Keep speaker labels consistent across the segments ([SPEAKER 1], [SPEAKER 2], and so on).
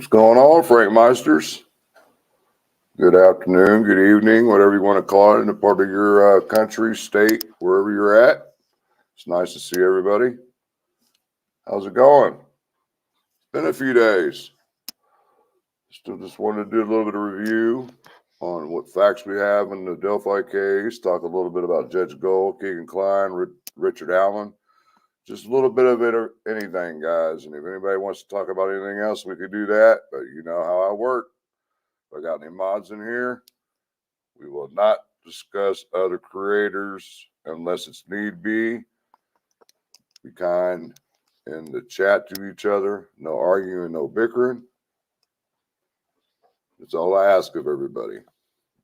[SPEAKER 1] What's going on, Frankmeisters? Good afternoon, good evening, whatever you want to call it in a part of your country, state, wherever you're at. It's nice to see everybody. How's it going? It's been a few days. Still just wanted to do a little bit of review on what facts we have in the Delphi case, talk a little bit about Judge Gold, Keegan Klein, Richard Allen. Just a little bit of it or anything, guys. And if anybody wants to talk about anything else, we could do that. But you know how I work. If I got any mods in here, we will not discuss other creators unless it's need be. Be kind in the chat to each other. No arguing, no bickering. That's all I ask of everybody.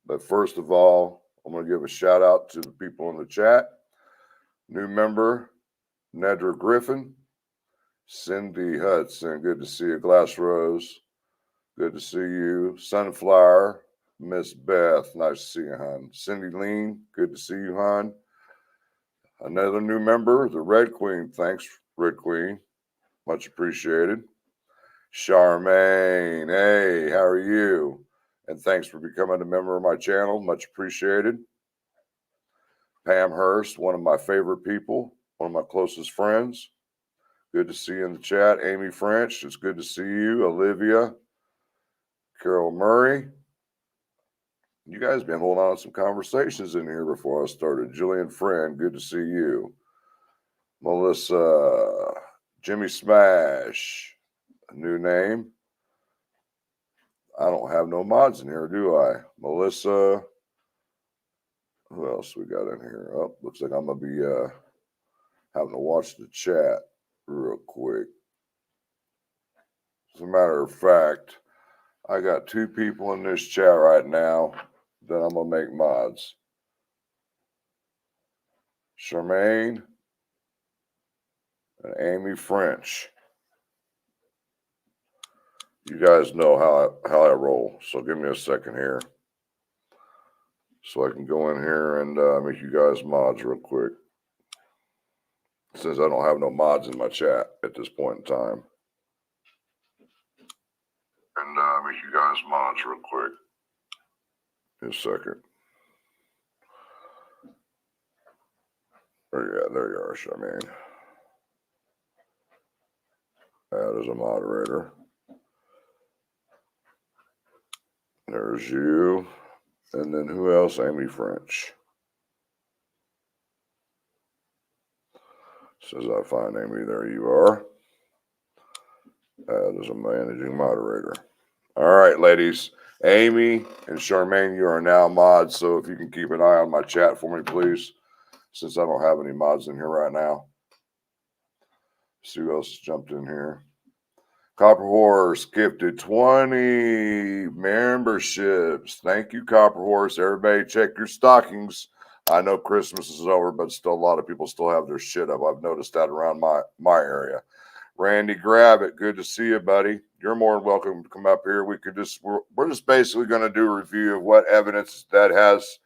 [SPEAKER 1] But first of all, I'm going to give a shout out to the people in the chat. New member, Nedra Griffin. Cindy Hudson, good to see you. Glass Rose, good to see you. Sunflower, Miss Beth, nice to see you, hon. Cindy Lean, good to see you, hon. Another new member, the Red Queen. Thanks, Red Queen. Much appreciated. Charmaine, hey, how are you? And thanks for becoming a member of my channel. Much appreciated. Pam Hurst, one of my favorite people, one of my closest friends. Good to see you in the chat. Amy French, it's good to see you. Olivia, Carol Murray. You guys been holding on to some conversations in here before I started. Julian Friend, good to see you. Melissa, Jimmy Smash, a new name. I don't have no mods in here, do I? Melissa, who else we got in here? Oh, looks like I'm going to be having to watch the chat real quick. As a matter of fact, I got two people in this chat right now that I'm going to make mods. Charmaine and Amy French. You guys know how I roll, so give me a second here so I can go in here and make you guys mods real quick, since I don't have no mods in my chat at this point in time. And make you guys mods real quick. Just a second. There you are, Charmaine. Add as a moderator. There's you. And then who else? Amy French. Says I find Amy. There you are. Add as a managing moderator. All right, ladies. Amy and Charmaine, you are now mods. So if you can keep an eye on my chat for me, please. Since I don't have any mods in here right now. See who else jumped in here. Copper Horse gifted 20 memberships. Thank you, Copper Horse. Everybody check your stockings. I know Christmas is over, but still a lot of people still have their shit up. I've noticed that around my area. Randy Grab it. Good to see you, buddy. You're more than welcome to come up here. We're just basically going to do a review of what evidence that has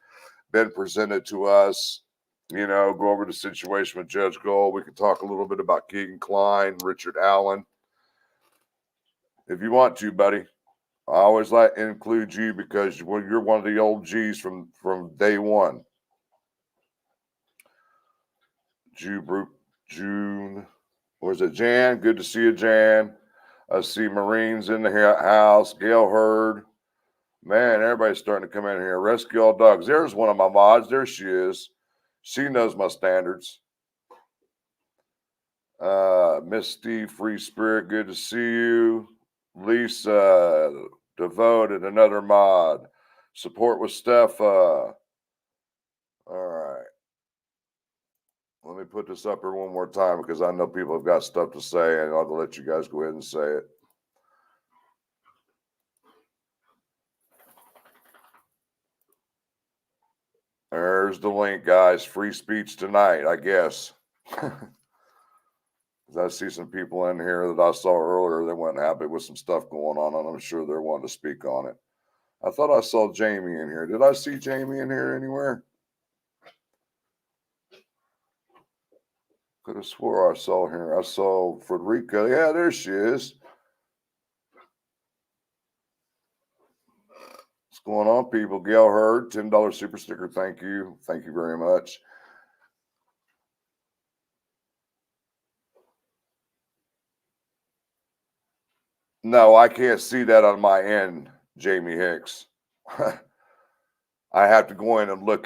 [SPEAKER 1] been presented to us. You know, go over the situation with Judge Gold. We can talk a little bit about Keegan Klein, Richard Allen. If you want to, buddy. I always like to include you because you're one of the old G's from day one. June. Was it Jan? Good to see you, Jan. I see Marines in the house. Gail Hurd. Man, everybody's starting to come in here. Rescue all dogs. There's one of my mods. There she is. She knows my standards. Miss Steve Free Spirit, good to see you. Lisa Devoted, another mod. Support with Steph. All right. Let me put this up here one more time because I know people have got stuff to say, and I'll let you guys go ahead and say it. There's the link, guys. Free speech tonight, I guess. I see some people in here that I saw earlier that weren't happy with some stuff going on, and I'm sure they're wanting to speak on it. I thought I saw Jamie in here. Did I see Jamie in here anywhere? Could have swore I saw her. I saw Frederica. Yeah, there she is. going on, people? Gail Hurd, $10 super sticker. Thank you. Thank you very much. No, I can't see that on my end, Jamie Hicks. I have to go in and look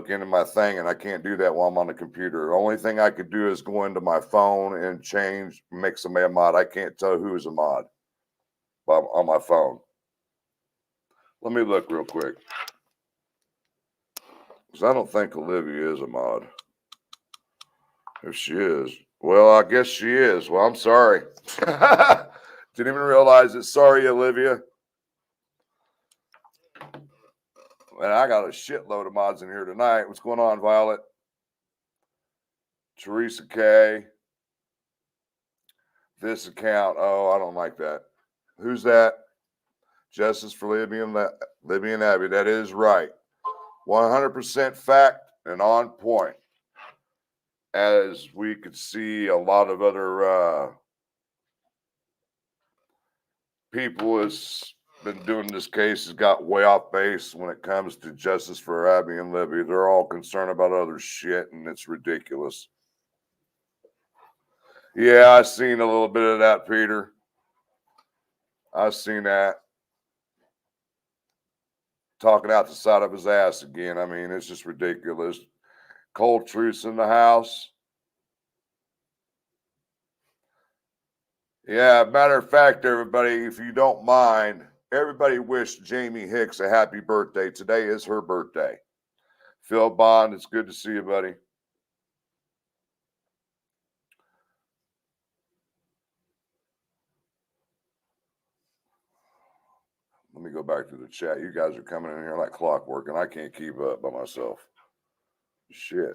[SPEAKER 1] into my thing, and I can't do that while I'm on the computer. The only thing I could do is go into my phone and make somebody a mod. I can't tell who is a mod on my phone. Let me look real quick, because I don't think Olivia is a mod. If she is, well, I guess she is. Well, I'm sorry. Didn't even realize it. Sorry, Olivia. And I got a shitload of mods in here tonight. What's going on, Violet? Teresa K. This account. Oh, I don't like that. Who's that? Justice for Libby and Abby. That is right. 100% fact and on point. As we could see, a lot of other people has been doing this case has got way off base when it comes to justice for Abby and Libby. They're all concerned about other shit, and it's ridiculous. Yeah, I seen a little bit of that, Peter. I seen that. Talking out the side of his ass again. I mean, it's just ridiculous. Cold truths in the house. Yeah, matter of fact, everybody, if you don't mind, everybody wish Jamie Hicks a happy birthday. Today is her birthday. Phil Bond, it's good to see you, buddy. Let me go back to the chat. You guys are coming in here like clockwork, and I can't keep up by myself. Shit.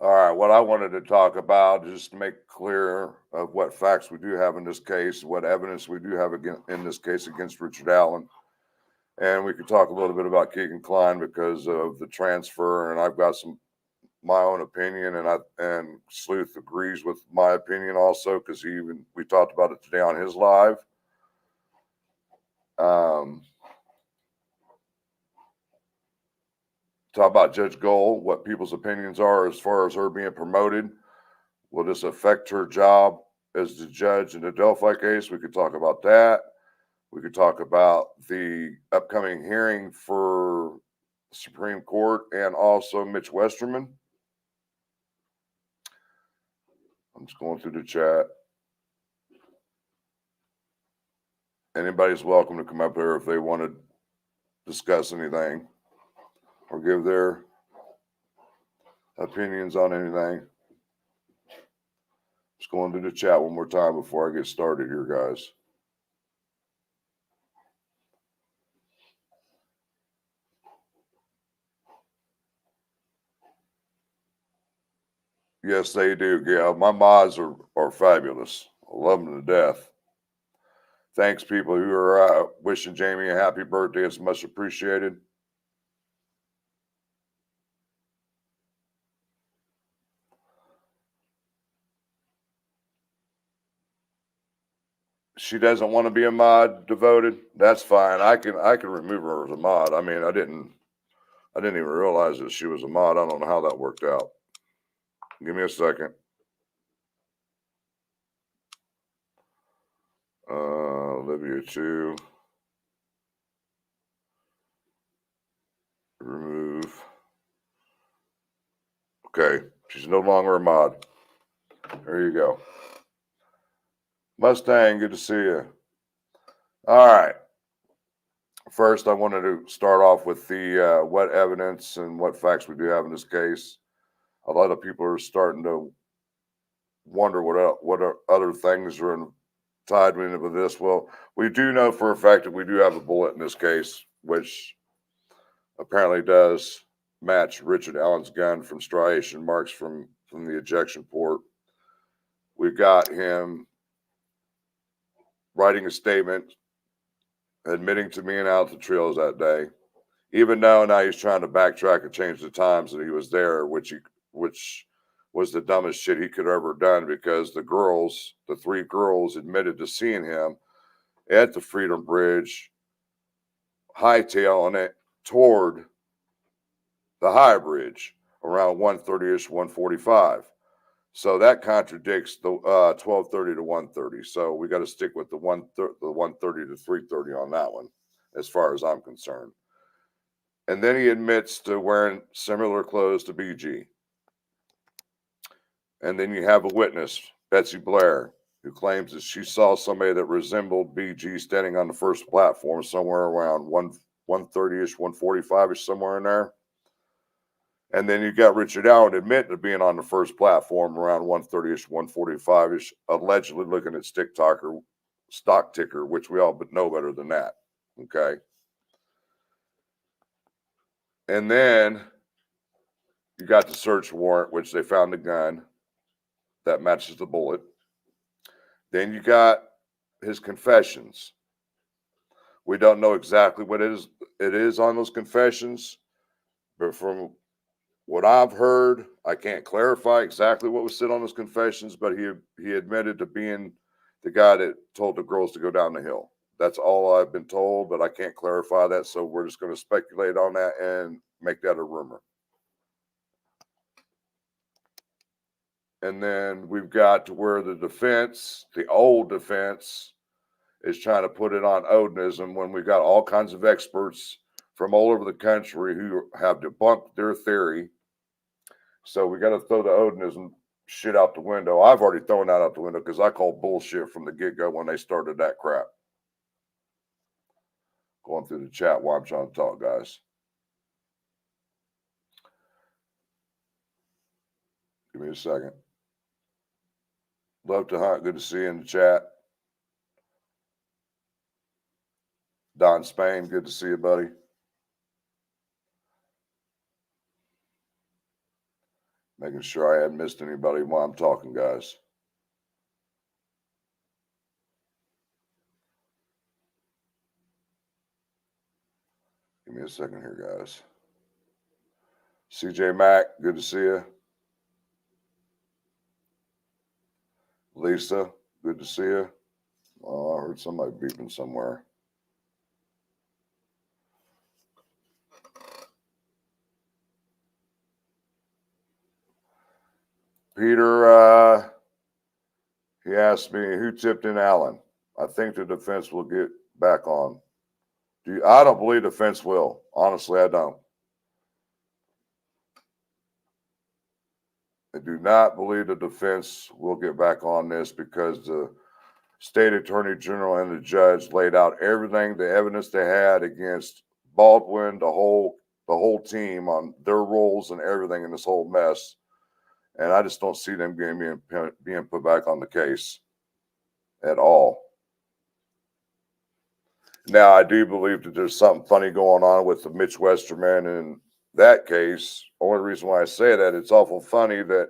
[SPEAKER 1] All right, what I wanted to talk about, just to make clear of what facts we do have in this case, what evidence we do have in this case against Richard Allen. And we could talk a little bit about Keegan Klein because of the transfer, and I've got my own opinion, and Sleuth agrees with my opinion also, because we talked about it today on his live. Talk about Judge Gold, what people's opinions are as far as her being promoted. Will this affect her job as the judge in the Delphi case? We could talk about that. We could talk about the upcoming hearing for Supreme Court and also Mitch Westerman. I'm just going through the chat. Anybody's welcome to come up here if they want to discuss anything or give their opinions on anything. Just going through the chat one more time before I get started here, guys. Yes, they do, Gail. My mods are fabulous. I love them to death. Thanks, people who are wishing Jamie a happy birthday. It's much appreciated. She doesn't want to be a mod devoted. That's fine. I can remove her as a mod. I mean, I didn't even realize that she was a mod. I don't know how that worked out. Give me a second. Olivia 2. Remove. Okay. She's no longer a mod. There you go. Mustang, good to see you. All right. First, I wanted to start off with the what evidence and what facts we do have in this case. A lot of people are starting to wonder what other things are tied in with this. Well, we do know for a fact that we do have a bullet in this case, which apparently does match Richard Allen's gun from striation marks from the ejection port. We've got him writing a statement admitting to being out at the trails that day, even though now he's trying to backtrack and change the times that he was there, which which was the dumbest shit he could have ever done, because the three girls admitted to seeing him at the Freedom Bridge, hightailing it toward the High Bridge around 1:30ish, 1:45. So that contradicts the 12:30 to 1:30. So we got to stick with the 1:30 to 3:30 on that one, as far as I'm concerned. And then he admits to wearing similar clothes to BG. And then you have a witness, Betsy Blair, who claims that she saw somebody that resembled BG standing on the first platform somewhere around 1:30ish, 1:45ish, somewhere in there. And then you got Richard Allen admitting to being on the first platform around 1:30ish, 1:45ish, allegedly looking at stock ticker, which we all but know better than that. Okay. And then you got the search warrant, which they found the gun that matches the bullet. Then you got his confessions. We don't know exactly what it is on those confessions, but from what I've heard, I can't clarify exactly what was said on his confessions, but he admitted to being the guy that told the girls to go down the hill. That's all I've been told, but I can't clarify that, so we're just going to speculate on that and make that a rumor. And then we've got to where the defense, the old defense, is trying to put it on Odinism, when we've got all kinds of experts from all over the country who have debunked their theory. So we got to throw the Odinism shit out the window. I've already thrown that out the window because I call bullshit from the get-go when they started that crap. Going through the chat while I'm trying to talk, guys. Give me a second. Love to Hunt. Good to see you in the chat. Don Spain. Good to see you, buddy. Making sure I hadn't missed anybody while I'm talking, guys. Give me a second here, guys. CJ Mack, good to see you. Lisa, good to see you. Oh, I heard somebody beeping somewhere. Peter, he asked me who tipped in Allen. I think the defense will get back on. I don't believe the defense will. Honestly, I don't. I do not believe the defense will get back on this, because the state attorney general and the judge laid out everything, the evidence they had against Baldwin, the whole team, on their roles and everything in this whole mess. And I just don't see them being put back on the case at all. Now, I do believe that there's something funny going on with the Mitch Westerman in that case. Only reason why I say that, it's awful funny that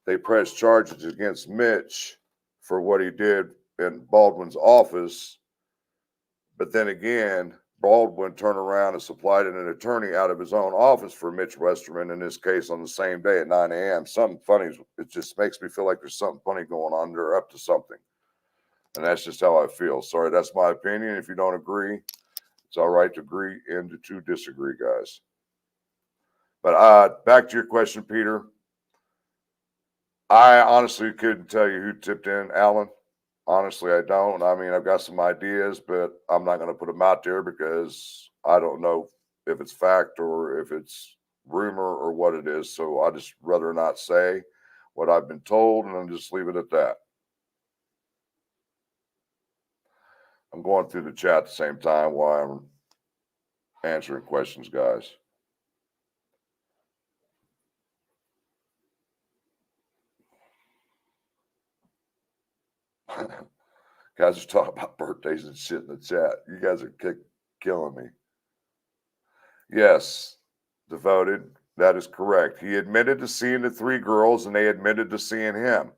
[SPEAKER 1] they pressed charges against Mitch for what he did in Baldwin's office. But then again, Baldwin turned around and supplied an attorney out of his own office for Mitch Westerman in this case on the same day at 9 a.m. Something funny. It just makes me feel like there's something funny going on. They're up to something. And that's just how I feel. Sorry, that's my opinion. If you don't agree, it's all right to agree and to disagree, guys. But back to your question, Peter. I honestly couldn't tell you who tipped in Allen. Honestly, I don't. I mean, I've got some ideas, but I'm not going to put them out there because I don't know if it's fact or if it's rumor or what it is. So I just rather not say what I've been told, and then just leave it at that. I'm going through the chat at the same time while I'm answering questions, guys. Guys are talking about birthdays and shit in the chat. You guys are killing me. Yes, devoted. That is correct. He admitted to seeing the three girls, and they admitted to seeing him.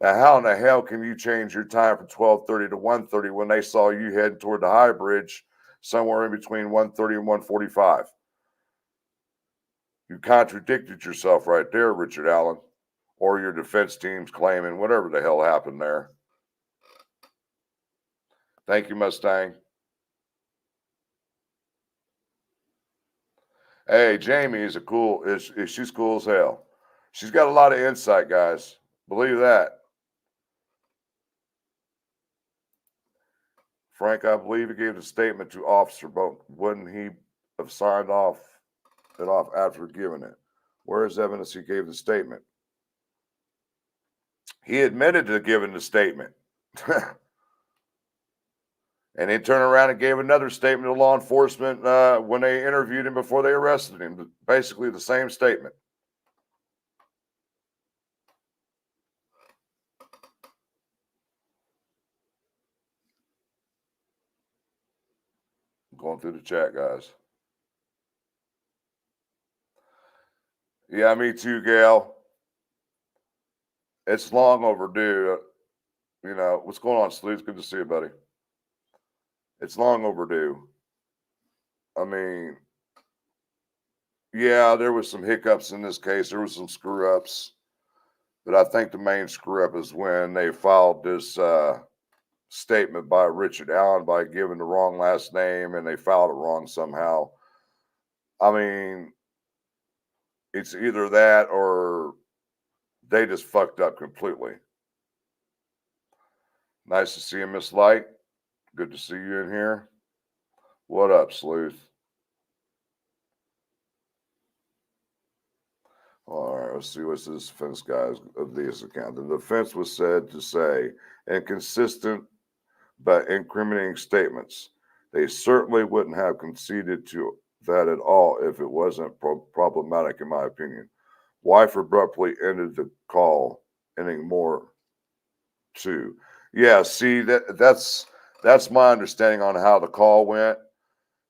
[SPEAKER 1] Now, how in the hell can you change your time from 12:30 to 1:30 when they saw you heading toward the High Bridge somewhere in between 1:30 and 1:45? You contradicted yourself right there, Richard Allen, or your defense team's claiming whatever the hell happened there. Thank you, Mustang. Hey, Jamie is she's cool as hell. She's got a lot of insight, guys. Believe that. Frank, I believe he gave the statement to Officer Boat. Wouldn't he have signed it off after giving it? Where is evidence he gave the statement? He admitted to giving the statement. And he turned around and gave another statement to law enforcement when they interviewed him before they arrested him. Basically the same statement. Going through the chat, guys. Yeah, me too, Gail. It's long overdue. You know, what's going on, Sleuth? Good to see you, buddy. It's long overdue. I mean, yeah, there was some hiccups in this case. There was some screw ups. But I think the main screw up is when they filed this statement by Richard Allen by giving the wrong last name and they filed it wrong somehow. I mean, it's either that or they just fucked up completely. Nice to see you, Miss Light. Good to see you in here. What up, Sleuth? All right, let's see what's this defense guys of this account. The defense was said to say inconsistent but incriminating statements. They certainly wouldn't have conceded to that at all if it wasn't problematic, in my opinion. Wife abruptly ended the call, ending more too. Yeah, see that's my understanding on how the call went,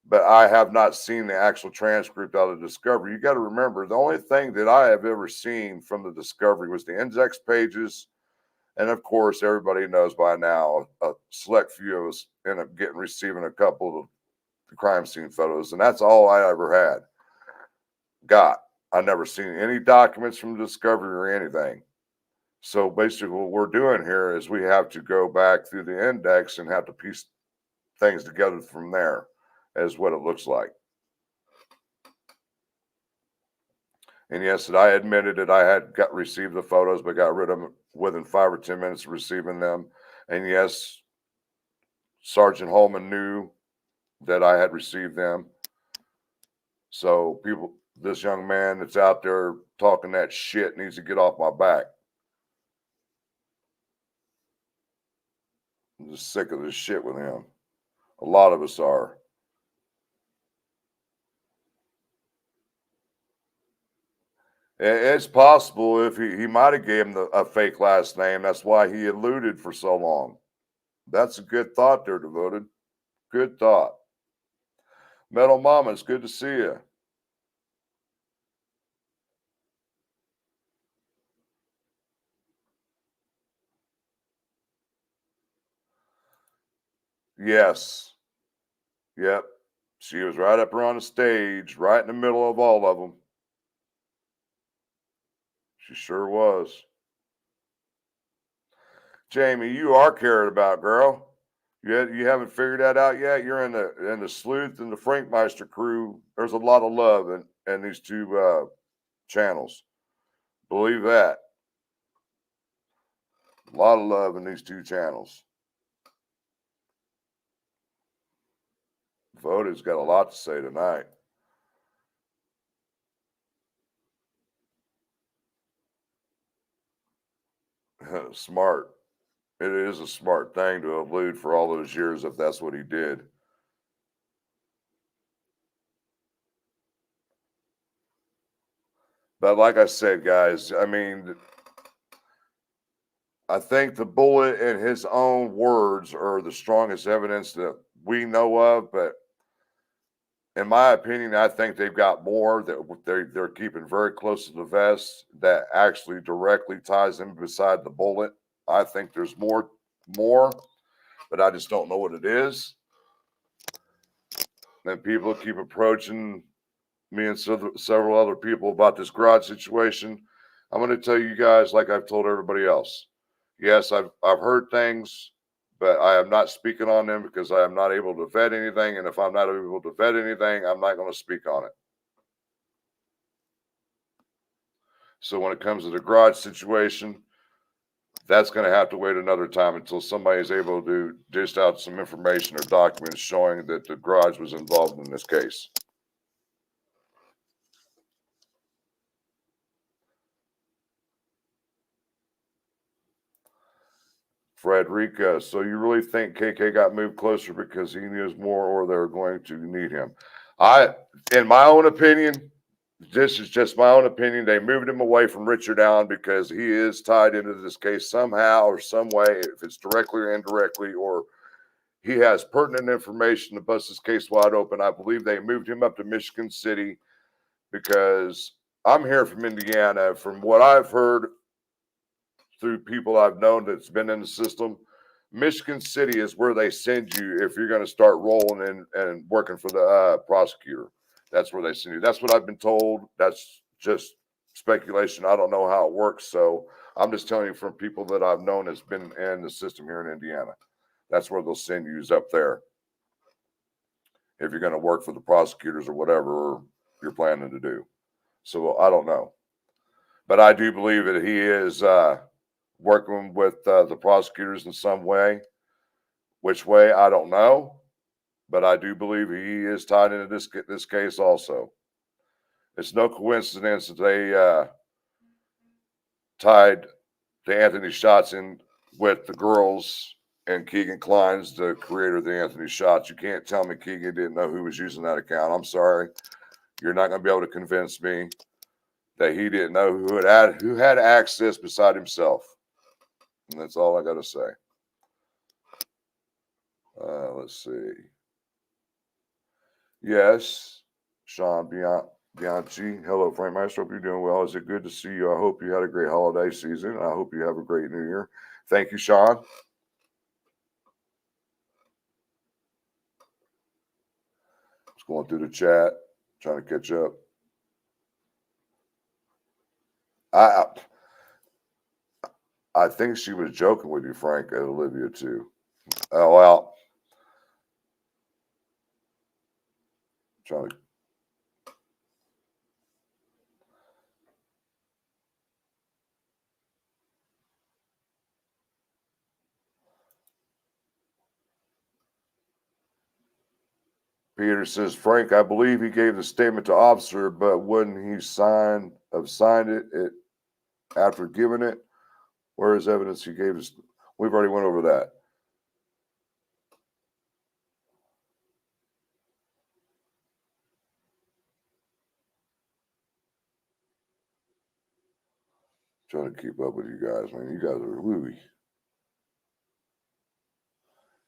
[SPEAKER 1] but I have not seen the actual transcript out of the discovery. You got to remember, the only thing that I have ever seen from the discovery was the index pages, and of course, everybody knows by now a select few of us end up receiving a couple of the crime scene photos, and that's all I ever had. I never seen any documents from the discovery or anything. So basically what we're doing here is we have to go back through the index and have to piece things together from there as what it looks like. And yes, I admitted that I had received the photos, but got rid of them within 5 or 10 minutes of receiving them. And yes, Sergeant Holman knew that I had received them. So this young man that's out there talking that shit needs to get off my back. I'm just sick of this shit with him. A lot of us are. It's possible if he might have gave him a fake last name. That's why he eluded for so long. That's a good thought there, Devoted. Good thought. Metal Mama, it's good to see you. Yes. Yep. She was right up there on the stage, right in the middle of all of them. She sure was. Jamie, you are cared about, girl. You haven't figured that out yet. You're in the Sleuth and the Frankmeister crew. There's a lot of love in these two channels. Believe that. A lot of love in these two channels. Voted's got a lot to say tonight. Smart. It is a smart thing to elude for all those years if that's what he did. But like I said, guys, I mean, I think the bullet in his own words are the strongest evidence that we know of. But in my opinion, I think they've got more that they're keeping very close to the vest that actually directly ties him beside the bullet. I think there's more, but I just don't know what it is. And people keep approaching me and several other people about this garage situation. I'm going to tell you guys, like I've told everybody else. Yes, I've heard things, but I am not speaking on them because I am not able to vet anything. And if I'm not able to vet anything, I'm not going to speak on it. So when it comes to the garage situation, that's going to have to wait another time until somebody is able to dish out some information or documents showing that the garage was involved in this case. Frederica, so you really think KK got moved closer because he knows more or they're going to need him? In my own opinion, this is just my own opinion, they moved him away from Richard Allen because he is tied into this case somehow or some way, if it's directly or indirectly, or he has pertinent information to bust this case wide open. I believe they moved him up to Michigan City because I'm here from Indiana. From what I've heard through people I've known that's been in the system, Michigan City is where they send you if you're going to start rolling in and working for the prosecutor. That's where they send you. That's what I've been told. That's just speculation. I don't know how it works. So I'm just telling you from people that I've known that's been in the system here in Indiana. That's where they'll send you, is up there. If you're going to work for the prosecutors or whatever you're planning to do. So I don't know. But I do believe that he is working with the prosecutors in some way. Which way, I don't know. But I do believe he is tied into this case also. It's no coincidence that they tied the Anthony shots in with the girls and Keegan Klein's the creator of the Anthony shots. You can't tell me Keegan didn't know who was using that account. I'm sorry. You're not going to be able to convince me that he didn't know who had access beside himself. And that's all I got to say. Let's see. Yes, Sean Bianchi. Hello, Frankmeister. Hope you're doing well. Is it good to see you? I hope you had a great holiday season. I hope you have a great new year. Thank you, Sean. Just going through the chat, trying to catch up. I think she was joking with you, Frank, and Olivia, too. Oh, well. Trying to. Peter says, Frank, I believe he gave the statement to officer, but wouldn't he signed it after giving it? Where is evidence he gave us? We've already went over that. Trying to keep up with you guys, man. You guys are wooey.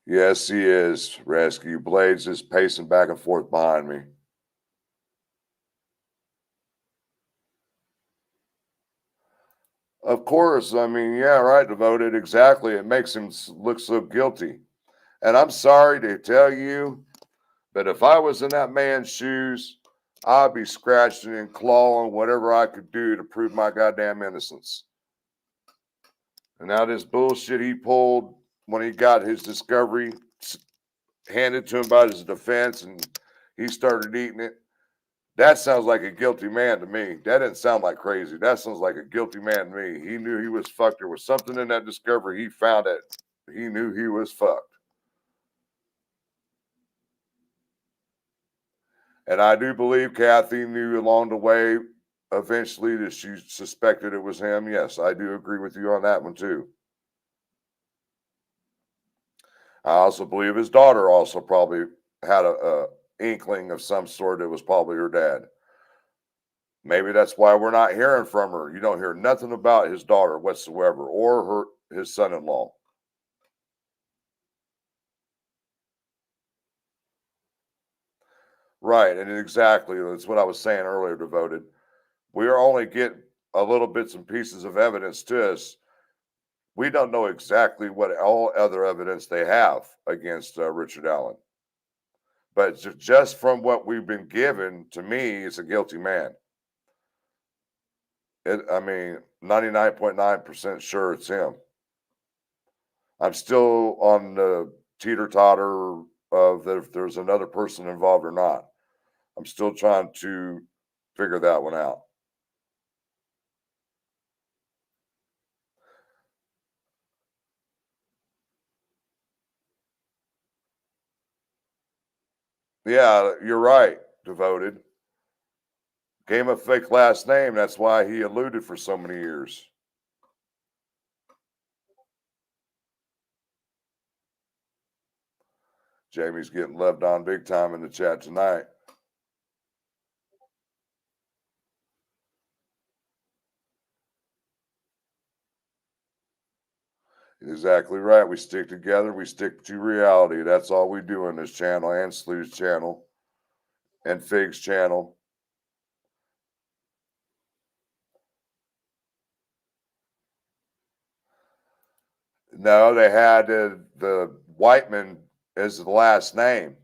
[SPEAKER 1] Yes, he is. Rescue Blades is pacing back and forth behind me. Of course. I mean, yeah, right. Devoted. Exactly. It makes him look so guilty. And I'm sorry to tell you, but if I was in that man's shoes, I'd be scratching and clawing whatever I could do to prove my goddamn innocence. And now this bullshit he pulled when he got his discovery handed to him by his defense and he started eating it. That sounds like a guilty man to me. That didn't sound like crazy. That sounds like a guilty man to me. He knew he was fucked. There was something in that discovery. He found it. He knew he was fucked. And I do believe Kathy knew along the way eventually that she suspected it was him. Yes, I do agree with you on that one too. I also believe his daughter also probably had a inkling of some sort. It was probably her dad. Maybe that's why we're not hearing from her. You don't hear nothing about his daughter whatsoever or his son-in-law. Right, and exactly. That's what I was saying earlier, Devoted. We are only getting a little bits and pieces of evidence to us. We don't know exactly what all other evidence they have against Richard Allen. But just from what we've been given, to me, it's a guilty man. I mean, 99.9% sure it's him. I'm still on the teeter-totter of if there's another person involved or not. I'm still trying to figure that one out. Yeah, you're right, Devoted. Gave him a fake last name. That's why he eluded for so many years. Jamie's getting loved on big time in the chat tonight. Exactly right. We stick together. We stick to reality. That's all we do in this channel and Slew's channel and Fig's channel. No, they had the Whiteman as the last name.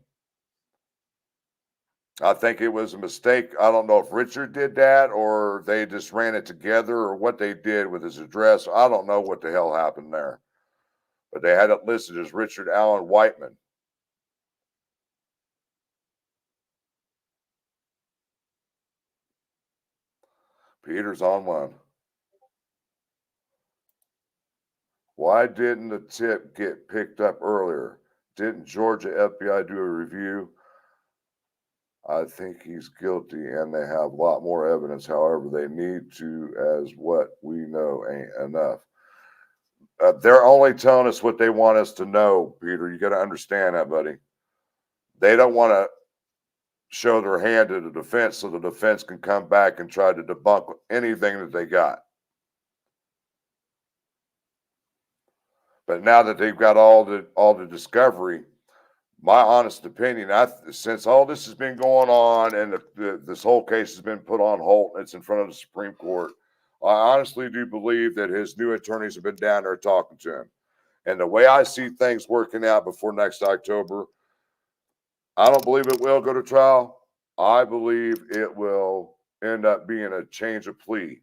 [SPEAKER 1] I think it was a mistake. I don't know if Richard did that or they just ran it together or what they did with his address. I don't know what the hell happened there. But they had it listed as Richard Allen Whiteman. Peter's on one. Why didn't the tip get picked up earlier? Didn't Georgia FBI do a review? I think he's guilty and they have a lot more evidence. However, they need to, as what we know ain't enough. They're only telling us what they want us to know, Peter. You got to understand that, buddy. They don't want to show their hand to the defense so the defense can come back and try to debunk anything that they got. But now that they've got all the discovery, my honest opinion, since all this has been going on and this whole case has been put on hold, it's in front of the Supreme Court. I honestly do believe that his new attorneys have been down there talking to him. And the way I see things working out before next October, I don't believe it will go to trial. I believe it will end up being a change of plea,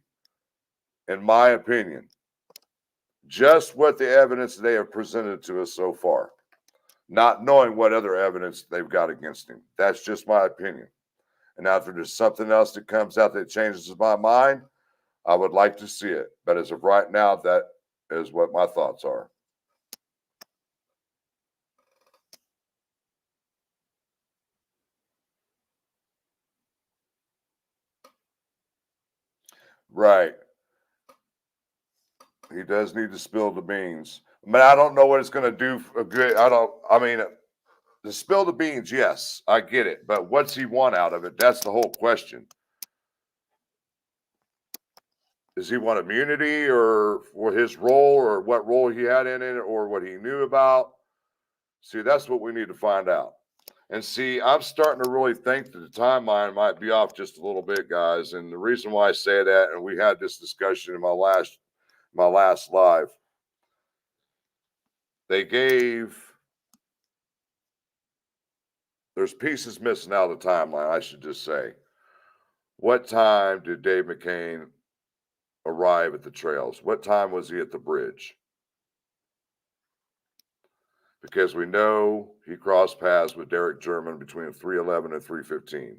[SPEAKER 1] in my opinion. Just what the evidence they have presented to us so far, not knowing what other evidence they've got against him. That's just my opinion. And now, if there's something else that comes out that changes my mind, I would like to see it. But as of right now, that is what my thoughts are. Right. He does need to spill the beans. But I don't know what it's going to do for good. To spill the beans, yes, I get it. But what's he want out of it? That's the whole question. Does he want immunity or for his role or what role he had in it or what he knew about? See, that's what we need to find out. And see, I'm starting to really think that the timeline might be off just a little bit, guys. And the reason why I say that, and we had this discussion in my last live, they gave there's pieces missing out of the timeline, I should just say. What time did Dave McCain arrive at the trails? What time was he at the bridge? Because we know he crossed paths with Derek German between 3:11 and 3:15.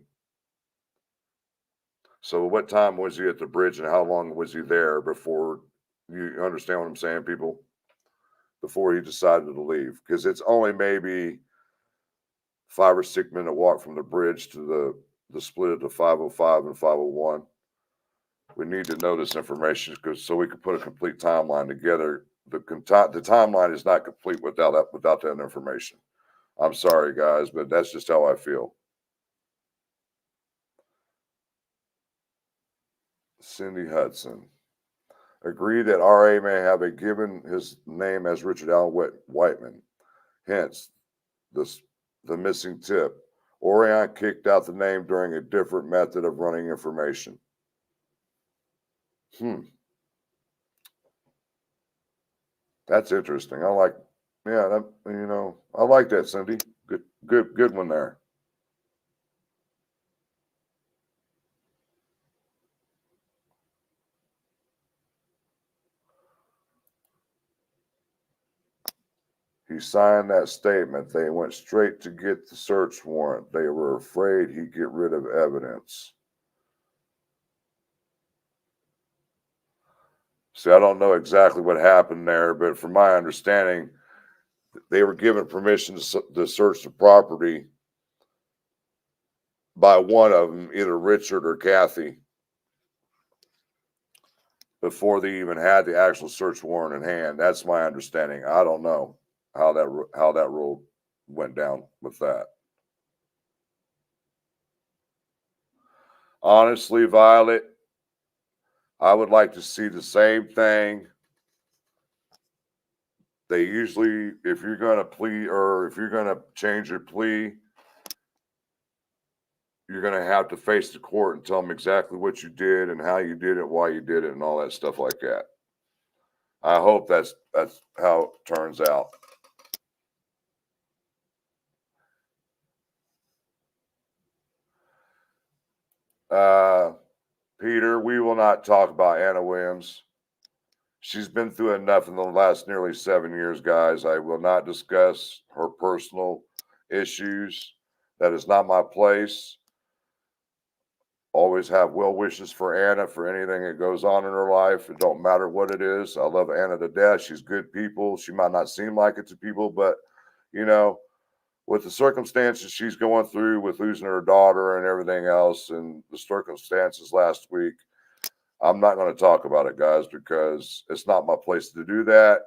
[SPEAKER 1] So what time was he at the bridge and how long was he there before, you understand what I'm saying, people? Before he decided to leave? Because it's only maybe 5 or 6 minute walk from the bridge to the split of the 505 and 501. We need to know this information so we can put a complete timeline together. The timeline is not complete without that information. I'm sorry, guys, but that's just how I feel. Cindy Hudson. Agree that RA may have a given his name as Richard Allen Whiteman. Hence, the missing tip. Orion kicked out the name during a different method of running information. That's interesting. I like that, Cindy. Good one there. He signed that statement. They went straight to get the search warrant. They were afraid he'd get rid of evidence. See, I don't know exactly what happened there, but from my understanding, they were given permission to search the property by one of them, either Richard or Kathy, before they even had the actual search warrant in hand. That's my understanding. I don't know how that rule went down with that. Honestly, Violet, I would like to see the same thing. They usually, if you're going to plea or if you're going to change your plea, you're going to have to face the court and tell them exactly what you did and how you did it, why you did it, and all that stuff like that. I hope that's how it turns out. Peter, we will not talk about Anna Williams. She's been through enough in the last nearly 7 years, guys. I will not discuss her personal issues. That is not my place. Always have well wishes for Anna for anything that goes on in her life. It don't matter what it is. I love Anna to death. She's good people. She might not seem like it to people, but you know, with the circumstances she's going through with losing her daughter and everything else and the circumstances last week, I'm not going to talk about it, guys, because it's not my place to do that.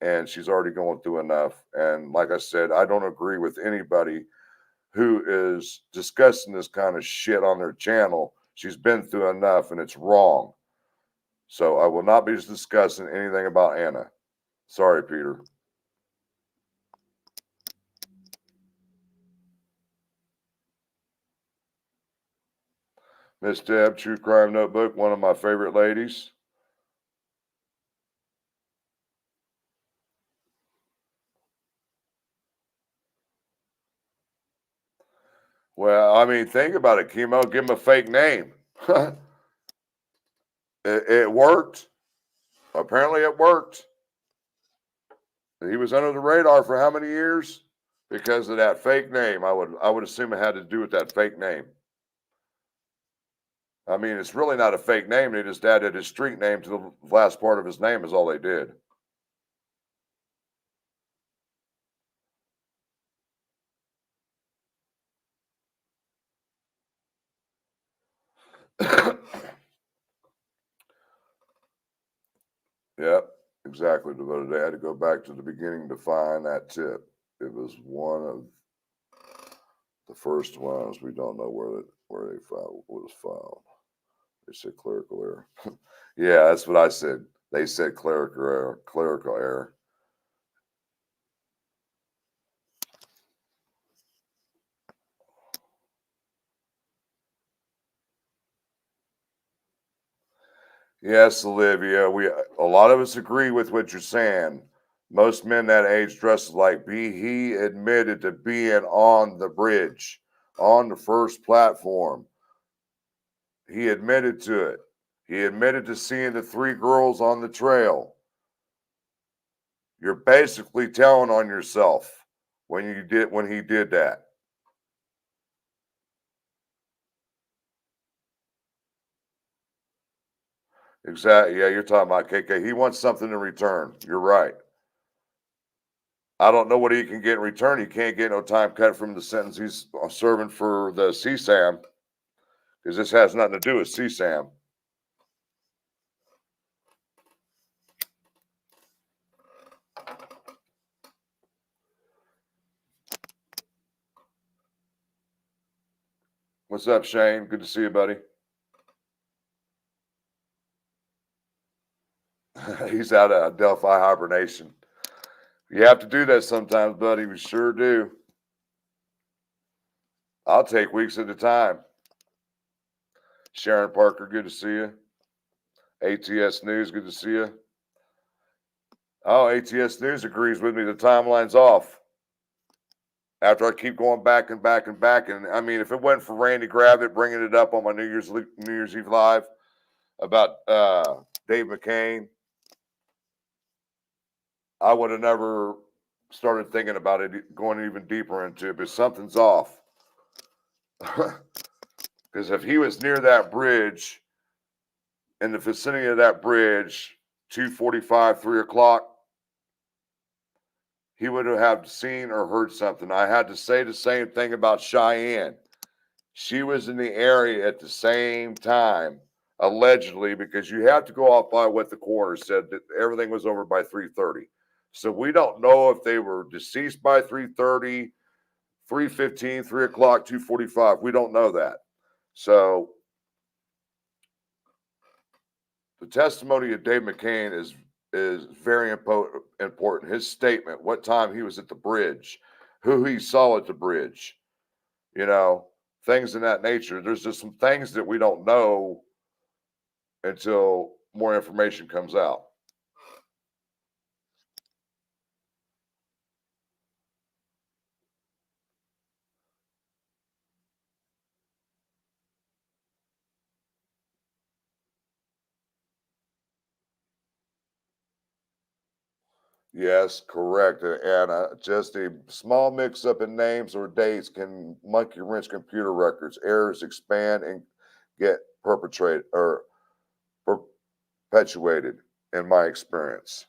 [SPEAKER 1] And she's already going through enough. And like I said, I don't agree with anybody who is discussing this kind of shit on their channel. She's been through enough and it's wrong. So I will not be discussing anything about Anna. Sorry, Peter. Miss Deb, True Crime Notebook, one of my favorite ladies. Well, I mean, think about it, Chemo. Give him a fake name. It worked. Apparently, it worked. He was under the radar for how many years? Because of that fake name. I would assume it had to do with that fake name. I mean, it's really not a fake name. They just added his street name to the last part of his name is all they did. Yep, exactly. But they had to go back to the beginning to find that tip. It was one of the first ones. We don't know where they found what was found. They said clerical error. Yeah, that's what I said. They said clerical error. Clerical error. Yes, Olivia. A lot of us agree with what you're saying. Most men that age dress like B. He admitted to being on the bridge, on the first platform. He admitted to it. He admitted to seeing the 3 girls on the trail. You're basically telling on yourself when he did that. Exactly. Yeah, you're talking about KK. He wants something in return. You're right. I don't know what he can get in return. He can't get no time cut from the sentence he's serving for the CSAM because this has nothing to do with CSAM. What's up, Shane? Good to see you, buddy. He's out of Delphi hibernation. You have to do that sometimes, buddy. We sure do. I'll take weeks at a time. Sharon Parker, good to see you. ATS News, good to see you. Oh, ATS News agrees with me. The timeline's off. After I keep going back and back and back, and I mean, if it wasn't for Randy Gravitt bringing it up on my New Year's Eve live about Dave McCain, I would have never started thinking about it, going even deeper into it, but something's off. Because if he was near that bridge, in the vicinity of that bridge, 2:45, 3 o'clock, he would have seen or heard something. I had to say the same thing about Cheyenne. She was in the area at the same time, allegedly, because you have to go off by what the coroner said, that everything was over by 3:30. So we don't know if they were deceased by 3:30, 3:15, 3 o'clock, 2:45. We don't know that. So the testimony of Dave McCain is very important. His statement, what time he was at the bridge, who he saw at the bridge, you know, things in that nature. There's just some things that we don't know until more information comes out. Yes, correct. And just a small mix up in names or dates can monkey wrench computer records. Errors expand and get perpetrated or perpetuated, in my experience.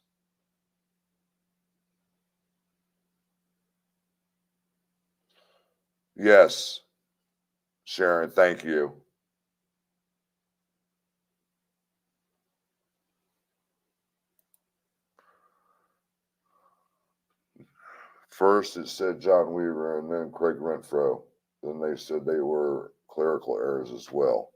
[SPEAKER 1] Yes, Sharon, thank you. First, it said John Weaver and then Craig Renfro. Then they said they were clerical errors as well.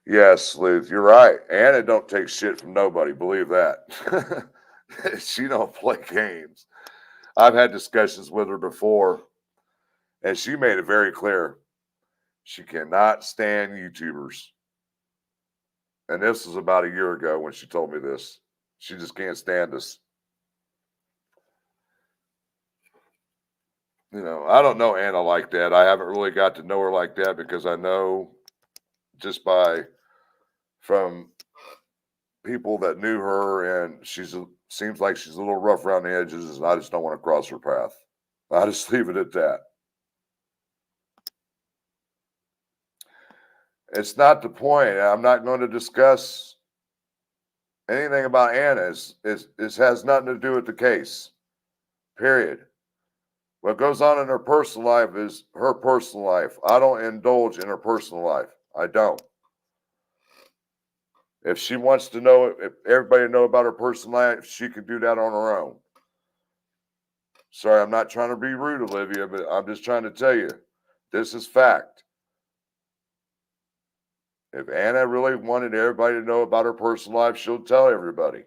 [SPEAKER 1] Yes, Sleuth, you're right. Anna don't take shit from nobody. Believe that. She don't play games. I've had discussions with her before, and she made it very clear she cannot stand YouTubers. And this was about a year ago when she told me this. She just can't stand us. You know, I don't know Anna like that. I haven't really got to know her like that because I know just by from people that knew her, and seems like she's a little rough around the edges, and I just don't want to cross her path. I just leave it at that. It's not the point. I'm not going to discuss anything about Anna. It has nothing to do with the case. Period. What goes on in her personal life is her personal life. I don't indulge in her personal life. I don't. If she wants to know, if everybody know about her personal life, she can do that on her own. Sorry, I'm not trying to be rude, Olivia, but I'm just trying to tell you, this is fact. If Anna really wanted everybody to know about her personal life, she'll tell everybody.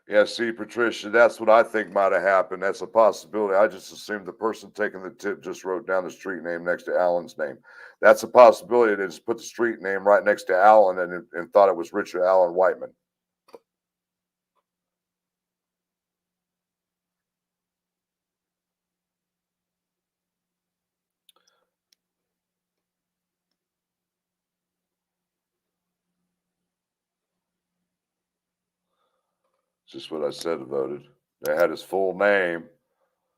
[SPEAKER 1] Yeah, see, Patricia, that's what I think might have happened. That's a possibility. I just assumed the person taking the tip just wrote down the street name next to Alan's name. That's a possibility. They just put the street name right next to Alan and thought it was Richard Allen Whiteman. Just what I said about it. They had his full name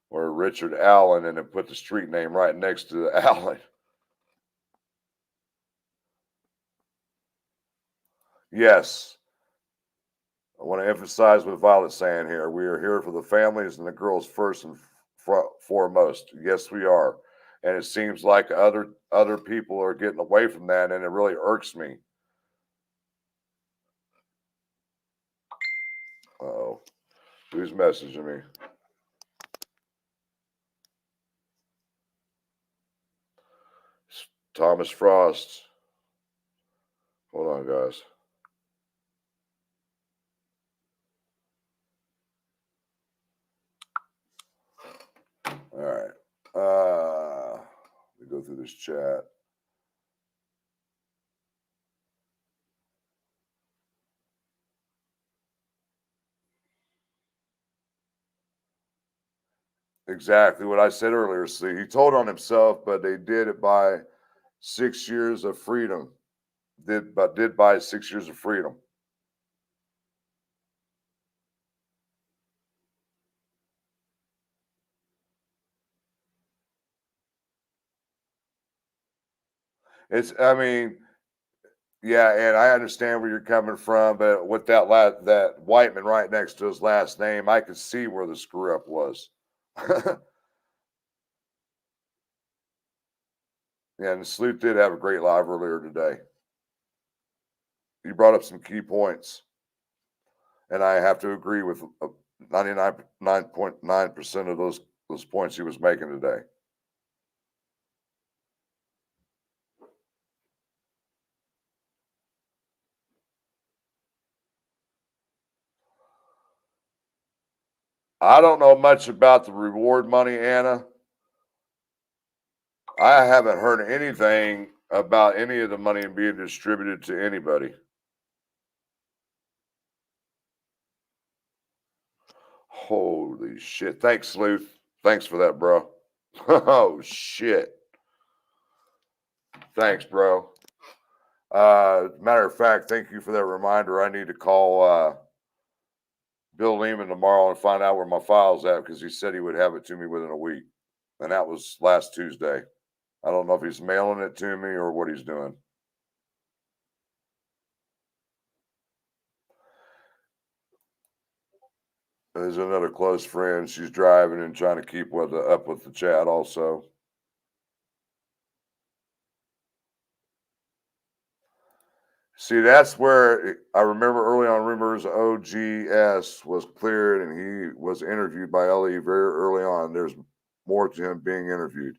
[SPEAKER 1] or Richard Allen and then put the street name right next to Allen. Yes. I want to emphasize what Violet's saying here. We are here for the families and the girls first and foremost. Yes, we are. And it seems like other people are getting away from that, and it really irks me. Oh, who's messaging me? Thomas Frost. Hold on, guys. All right. Let me go through this chat. Exactly what I said earlier. See, he told on himself, but they did it by 6 years of freedom. Did buy 6 years of freedom. I mean, yeah, and I understand where you're coming from, but with that Whiteman right next to his last name, I could see where the screw up was. Yeah, and Sleuth did have a great live earlier today. He brought up some key points, and I have to agree with 99.9% of those points he was making today. I don't know much about the reward money, Anna. I haven't heard anything about any of the money being distributed to anybody. Holy shit. Thanks, Sleuth. Thanks for that, bro. Oh, shit. Thanks, bro. Matter of fact, thank you for that reminder. I need to call Bill Lehman tomorrow and find out where my file's at because he said he would have it to me within a week. And that was last Tuesday. I don't know if he's mailing it to me or what he's doing. There's another close friend. She's driving and trying to keep up with the chat also. See, that's where I remember early on rumors OGS was cleared and he was interviewed by LE very early on. There's more to him being interviewed.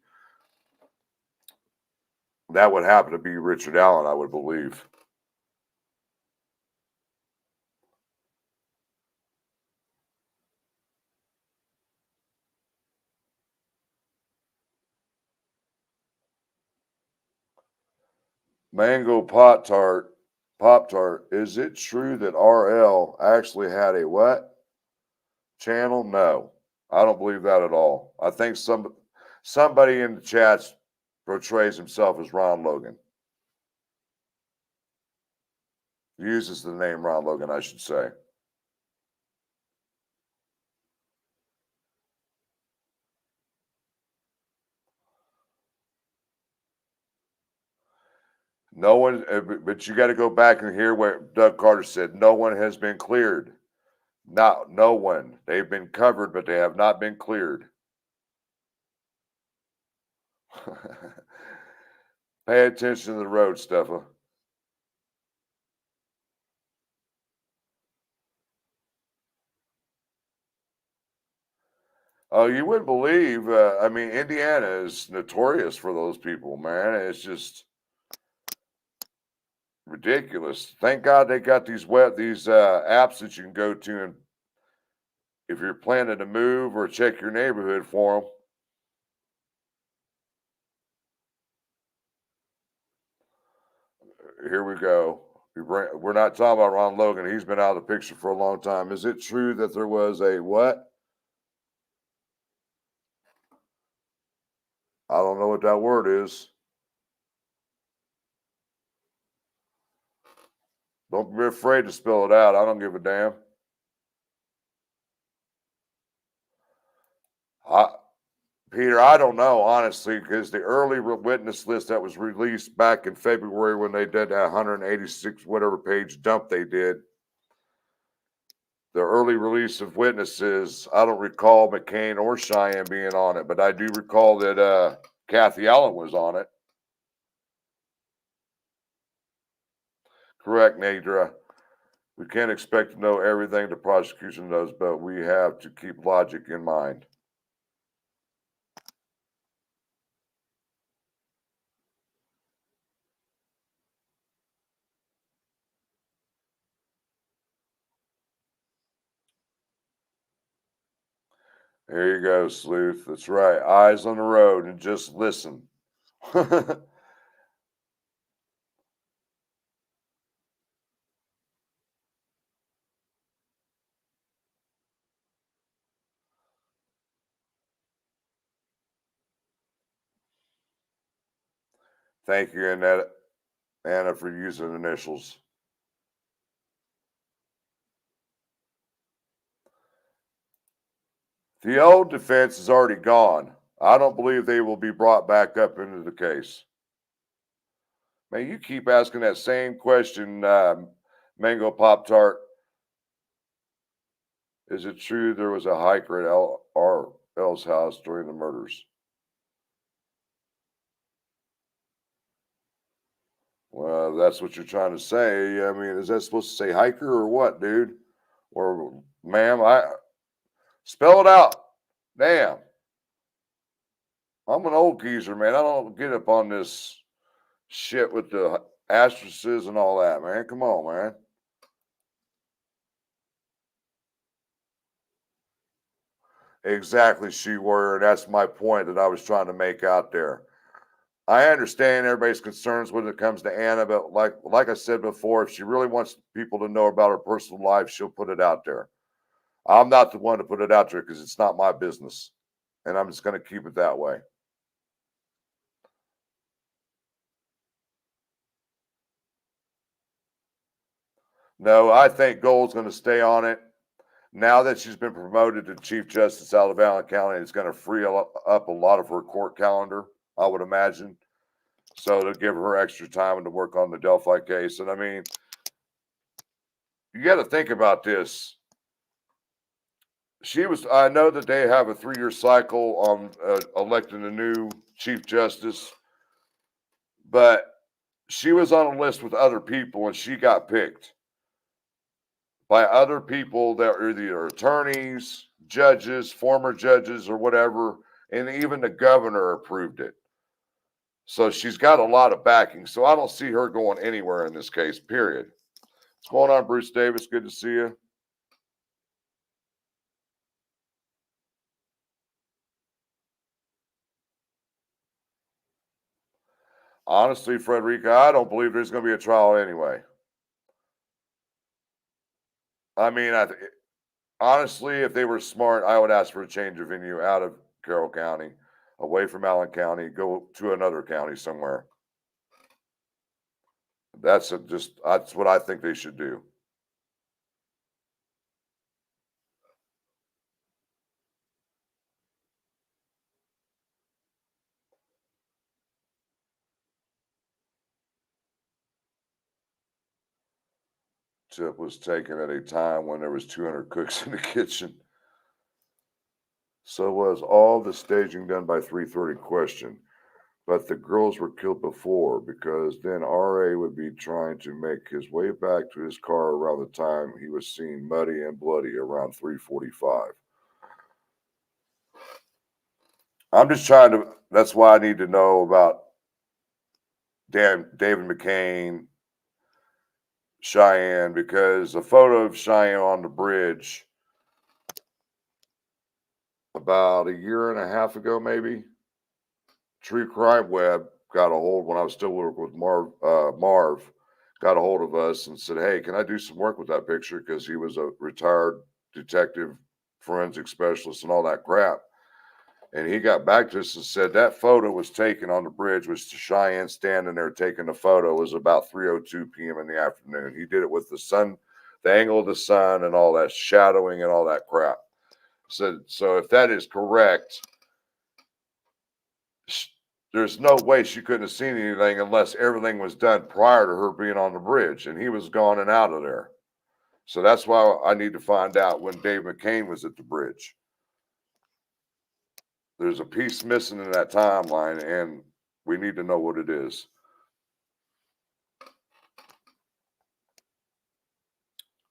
[SPEAKER 1] That would happen to be Richard Allen, I would believe. Mango Pop Tart. Is it true that RL actually had a what channel? No, I don't believe that at all. I think somebody in the chats portrays himself as Ron Logan. Uses the name Ron Logan, I should say. No one, but you got to go back and hear what Doug Carter said. No one has been cleared. Not no one. They've been covered, but they have not been cleared. Pay attention to the road, Steffa. Oh, you wouldn't believe. I mean, Indiana is notorious for those people, man. It's just ridiculous. Thank God they got these apps that you can go to, and if you're planning to move or check your neighborhood for them. Here we go. We're not talking about Ron Logan. He's been out of the picture for a long time. Is it true that there was a what? I don't know what that word is. Don't be afraid to spell it out. I don't give a damn. I, Peter, I don't know, honestly, because the early witness list that was released back in February when they did that 186 whatever page dump they did, the early release of witnesses, I don't recall McCain or Cheyenne being on it, but I do recall that Kathy Allen was on it. Correct, Nadra. We can't expect to know everything the prosecution does, but we have to keep logic in mind. There you go, Sleuth. That's right. Eyes on the road and just listen. Thank you, Annette, Anna, for using initials. The old defense is already gone. I don't believe they will be brought back up into the case. Man, you keep asking that same question, Mango Pop Tart. Is it true there was a hiker at L's house during the murders? Well, that's what you're trying to say. I mean, is that supposed to say hiker or what, dude? Or ma'am, I spell it out. Damn. I'm an old geezer, man. I don't get up on this shit with the asterisks and all that, man. Come on, man. Exactly, she were. That's my point that I was trying to make out there. I understand everybody's concerns when it comes to Anna, but like I said before, if she really wants people to know about her personal life, she'll put it out there. I'm not the one to put it out there because it's not my business, and I'm just going to keep it that way. No, I think Gold's going to stay on it. Now that she's been promoted to Chief Justice out of Allen County, it's going to free up a lot of her court calendar, I would imagine. So to give her extra time to work on the Delphi case. And I mean, you got to think about this. I know that they have a 3-year cycle on electing a new Chief Justice, but she was on a list with other people and she got picked by other people that are either attorneys, judges, former judges, or whatever. And even the governor approved it. So she's got a lot of backing. So I don't see her going anywhere in this case, period. What's going on, Bruce Davis? Good to see you. Honestly, Frederica, I don't believe there's going to be a trial anyway. I mean, honestly, if they were smart, I would ask for a change of venue out of Carroll County, away from Allen County, go to another county somewhere. That's what I think they should do. Tip was taken at a time when there was 200 cooks in the kitchen. So was all the staging done by 3:30? Question. But the girls were killed before because then RA would be trying to make his way back to his car around the time he was seen muddy and bloody around 3:45. I'm just trying to. That's why I need to know about David McCain, Cheyenne, because a photo of Cheyenne on the bridge about a year and a half ago, maybe. True Crime Web got a hold when I was still working with Marv, got a hold of us and said, "Hey, can I do some work with that picture?" Because he was a retired detective, forensic specialist, and all that crap. And he got back to us and said that photo was taken on the bridge, was Cheyenne standing there taking the photo. It was about 3:02 p.m. in the afternoon. He did it with the sun, the angle of the sun, and all that shadowing and all that crap. So if that is correct, there's no way she couldn't have seen anything unless everything was done prior to her being on the bridge, and he was gone and out of there. So that's why I need to find out when Dave McCain was at the bridge. There's a piece missing in that timeline, and we need to know what it is.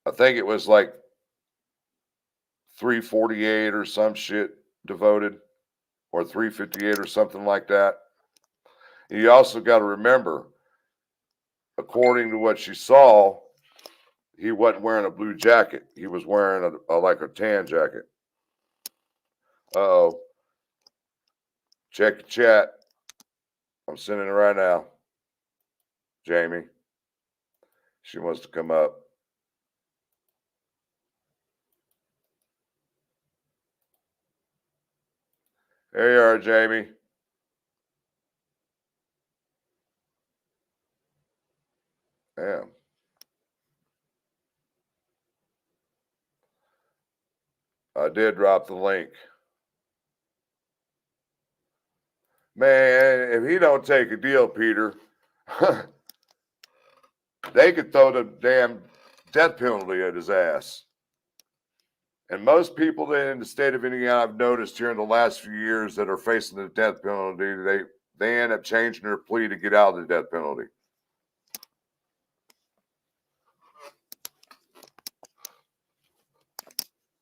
[SPEAKER 1] I think it was like 348 or some shit devoted, or 358 or something like that. And you also got to remember, according to what she saw, he wasn't wearing a blue jacket. He was wearing like a tan jacket. Uh-oh. Check the chat. I'm sending it right now. Jamie. She wants to come up. There you are, Jamie. Damn. I did drop the link. Man, if he don't take a deal, Peter, they could throw the damn death penalty at his ass. And most people that in the state of Indiana I've noticed here in the last few years that are facing the death penalty, they end up changing their plea to get out of the death penalty.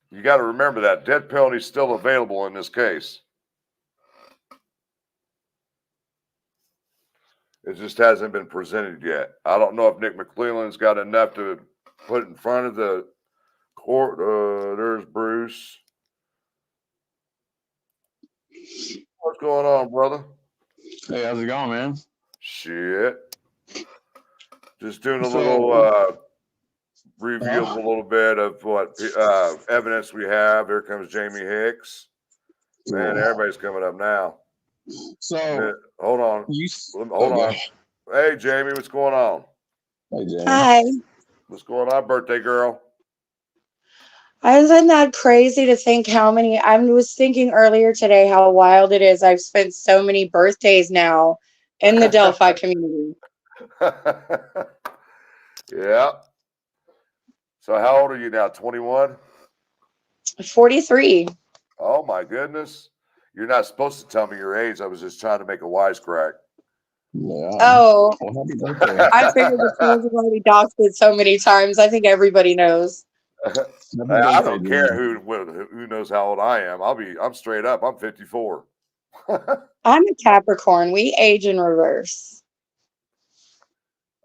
[SPEAKER 1] You got to remember that death penalty is still available in this case. It just hasn't been presented yet. I don't know if Nick McClelland's got enough to put in front of the court. There's Bruce. What's going on, brother?
[SPEAKER 2] Hey, how's it going, man?
[SPEAKER 1] Shit. Just doing a little review of a little bit of what evidence we have. Here comes Jamie Hicks. Man, everybody's coming up now.
[SPEAKER 2] So
[SPEAKER 1] hold on. Hold on. Hey, Jamie, what's going on?
[SPEAKER 2] Hey, Jamie.
[SPEAKER 3] Hi.
[SPEAKER 1] What's going on, birthday girl?
[SPEAKER 3] Isn't that crazy to think how many? I was thinking earlier today how wild it is. I've spent so many birthdays now in the Delphi community.
[SPEAKER 1] Yeah. So how old are you now? 21?
[SPEAKER 3] 43.
[SPEAKER 1] Oh my goodness. You're not supposed to tell me your age. I was just trying to make a wisecrack.
[SPEAKER 2] Yeah.
[SPEAKER 3] Oh,
[SPEAKER 2] well, happy birthday.
[SPEAKER 3] I figured the trolls have already doxed it so many times. I think everybody knows.
[SPEAKER 1] I don't care who knows how old I am. I'm straight up. I'm 54.
[SPEAKER 3] I'm a Capricorn. We age in reverse.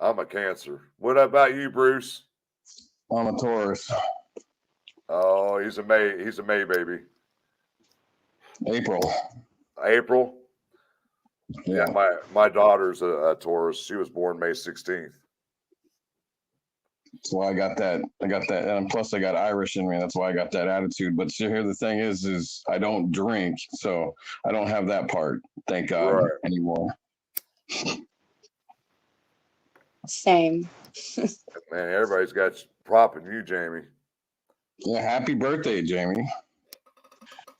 [SPEAKER 1] I'm a Cancer. What about you, Bruce?
[SPEAKER 2] I'm a Taurus.
[SPEAKER 1] Oh, he's a May baby. April.
[SPEAKER 2] Yeah.
[SPEAKER 1] My daughter's a Taurus. She was born May 16th.
[SPEAKER 2] That's why I got that. And plus I got Irish in me. That's why I got that attitude. But here the thing is I don't drink, so I don't have that part. Thank God anymore.
[SPEAKER 3] Same.
[SPEAKER 1] Man, everybody's got propping you, Jamie.
[SPEAKER 2] Yeah, happy birthday, Jamie.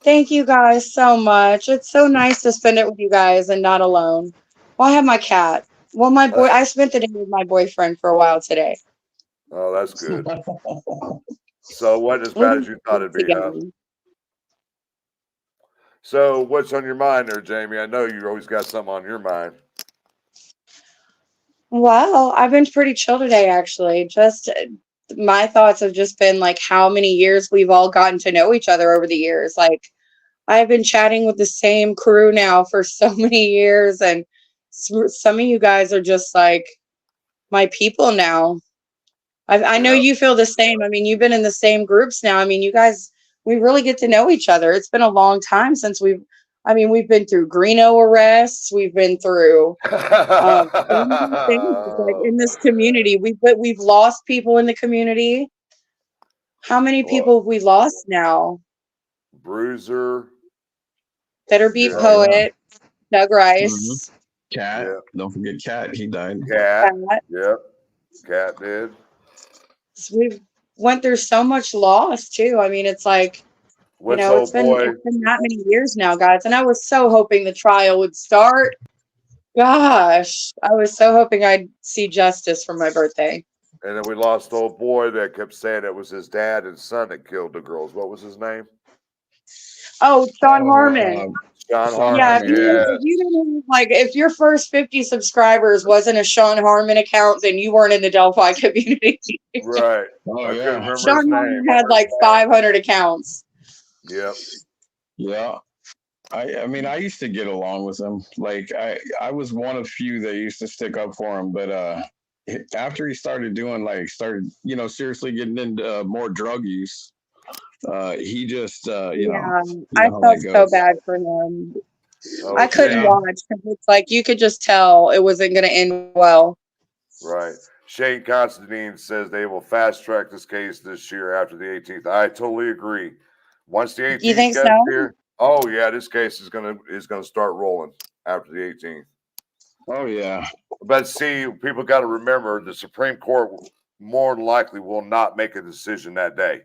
[SPEAKER 3] Thank you guys so much. It's so nice to spend it with you guys and not alone. Well, I have my cat. Well, I spent the day with my boyfriend for a while today.
[SPEAKER 1] Oh, that's good. So it wasn't as bad as you thought it'd be, huh? So what's on your mind there, Jamie? I know you always got something on your mind.
[SPEAKER 3] Well, I've been pretty chill today, actually. Just my thoughts have just been like how many years we've all gotten to know each other over the years. Like I've been chatting with the same crew now for so many years, and some of you guys are just like my people now. I know you feel the same. I mean, you've been in the same groups now. I mean, you guys, we really get to know each other. It's been a long time since we've been through Greeno arrests. We've been through so many things like in this community. We've lost people in the community. How many people have we lost now?
[SPEAKER 1] Bruiser.
[SPEAKER 3] Better Be Poet. Doug Rice.
[SPEAKER 2] Cat. Yeah. Don't forget Cat. He died.
[SPEAKER 1] Cat. Yep. Cat did.
[SPEAKER 3] So we've went through so much loss too. I mean, it's like, it's been that many years now, guys. And I was so hoping the trial would start. Gosh, I was so hoping I'd see justice for my birthday.
[SPEAKER 1] And then we lost the old boy that kept saying it was his dad and son that killed the girls. What was his name?
[SPEAKER 3] Oh, Sean Harmon.
[SPEAKER 1] Sean Harmon.
[SPEAKER 3] Yeah, if you didn't if your first 50 subscribers wasn't a Sean Harmon account, then you weren't in the Delphi community.
[SPEAKER 1] Right.
[SPEAKER 2] Oh,
[SPEAKER 1] I couldn't remember
[SPEAKER 3] Sean
[SPEAKER 1] his
[SPEAKER 3] Harmon
[SPEAKER 1] name.
[SPEAKER 3] had like 500 accounts.
[SPEAKER 1] Yep.
[SPEAKER 2] Yeah. I mean, I used to get along with him. Like I was one of few that used to stick up for him, but after he started doing seriously getting into more drug use, he just I
[SPEAKER 3] felt so bad for him. I couldn't watch because it's like you could just tell it wasn't going to end well.
[SPEAKER 1] Right. Shane Constantine says they will fast track this case this year after the 18th. I totally agree. Once the 18th gets here, oh yeah, this case is gonna start rolling after the 18th.
[SPEAKER 2] Oh yeah.
[SPEAKER 1] But see, people got to remember the Supreme Court more than likely will not make a decision that day.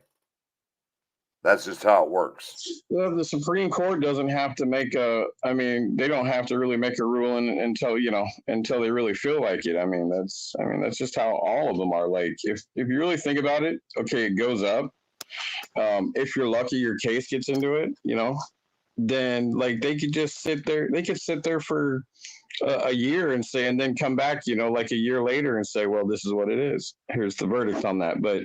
[SPEAKER 1] That's just how it works.
[SPEAKER 2] Well, the Supreme Court doesn't have to make I mean, they don't have to really make a ruling until, until they really feel like it. I mean, that's just how all of them are. Like, if you really think about it, okay, it goes up. If you're lucky, your case gets into it, then like they could just sit there. They could sit there for a year and say, and then come back, like a year later and say, well, this is what it is. Here's the verdict on that. But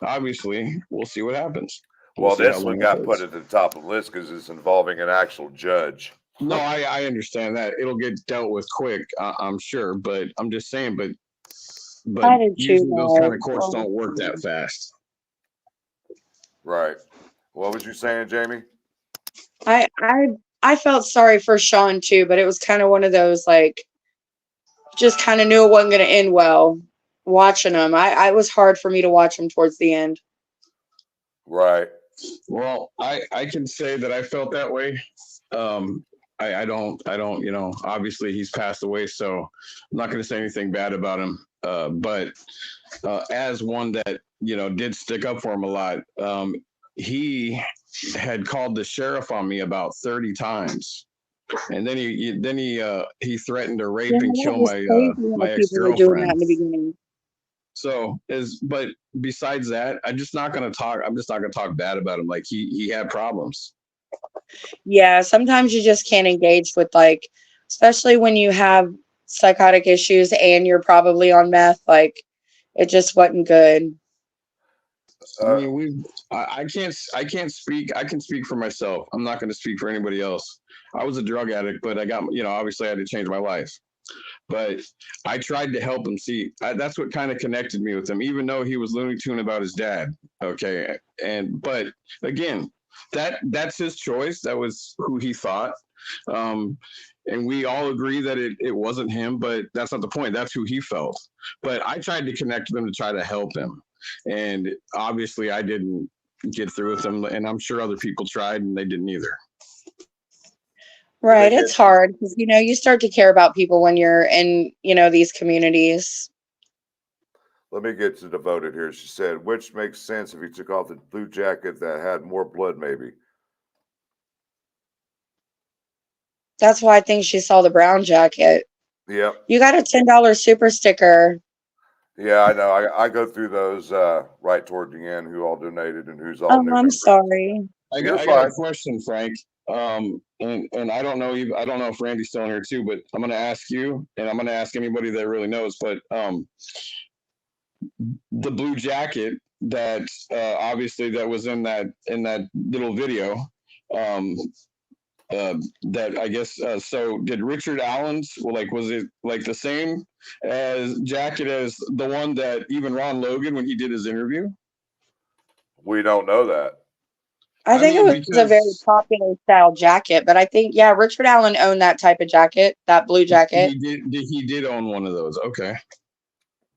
[SPEAKER 2] obviously, we'll see what happens.
[SPEAKER 1] Well,
[SPEAKER 2] See how
[SPEAKER 1] this one
[SPEAKER 2] long it
[SPEAKER 1] got put
[SPEAKER 2] takes.
[SPEAKER 1] at the top of the list because it's involving an actual judge.
[SPEAKER 2] No, I understand that it'll get dealt with quick. I'm sure, but I'm just saying. But
[SPEAKER 3] I did too,
[SPEAKER 2] usually those kind of
[SPEAKER 3] guys.
[SPEAKER 2] courts
[SPEAKER 3] Oh,
[SPEAKER 2] don't work that fast.
[SPEAKER 1] Right. What was you saying, Jamie?
[SPEAKER 3] I felt sorry for Sean too, but it was kind of one of those like just kind of knew it wasn't going to end well watching him. I was hard for me to watch him towards the end.
[SPEAKER 1] Right.
[SPEAKER 2] Well, I can say that I felt that way. I don't, obviously he's passed away, so I'm not going to say anything bad about him. But as one that, did stick up for him a lot, he had called the sheriff on me about 30 times. And then he threatened to rape
[SPEAKER 3] Yeah,
[SPEAKER 2] and
[SPEAKER 3] that
[SPEAKER 2] kill
[SPEAKER 3] was crazy
[SPEAKER 2] my
[SPEAKER 3] how people were doing that
[SPEAKER 2] ex-girlfriend.
[SPEAKER 3] in the beginning.
[SPEAKER 2] So but besides that, I'm just not gonna talk bad about him. Like he had problems.
[SPEAKER 3] Yeah, sometimes you just can't engage with like, especially when you have psychotic issues and you're probably on meth. Like, it just wasn't good.
[SPEAKER 2] I mean, I can't speak. I can speak for myself. I'm not gonna speak for anybody else. I was a drug addict, but I got, obviously I had to change my life. But I tried to help him see. That's what kind of connected me with him, even though he was Looney Tune about his dad. Okay, but again, that's his choice. That was who he thought, and we all agree that it wasn't him. But that's not the point. That's who he felt. But I tried to connect with him to try to help him, and obviously I didn't get through with him, and I'm sure other people tried and they didn't either.
[SPEAKER 3] Right, it's hard because you start to care about people when you're in these communities.
[SPEAKER 1] Let me get to devoted here. She said, which makes sense if he took off the blue jacket that had more blood, maybe.
[SPEAKER 3] That's why I think she saw the brown jacket.
[SPEAKER 1] Yep.
[SPEAKER 3] You got a $10 super sticker.
[SPEAKER 1] Yeah, I know. I go through those right toward the end, who all donated and who's all
[SPEAKER 3] Oh,
[SPEAKER 1] new
[SPEAKER 3] I'm
[SPEAKER 1] members.
[SPEAKER 3] sorry.
[SPEAKER 2] I
[SPEAKER 1] You're
[SPEAKER 2] got
[SPEAKER 1] fine.
[SPEAKER 2] a question, Frank. And I don't know if Randy's still in here too, but I'm gonna ask you, and I'm gonna ask anybody that really knows. But the blue jacket that obviously that was in that little video, that I guess so did Richard Allen's, was it like the same as jacket as the one that even Ron Logan when he did his interview?
[SPEAKER 1] We don't know that.
[SPEAKER 3] I think it was a very popular style jacket, but I think, yeah, Richard Allen owned that type of jacket, that blue jacket.
[SPEAKER 2] He did own one of those. Okay.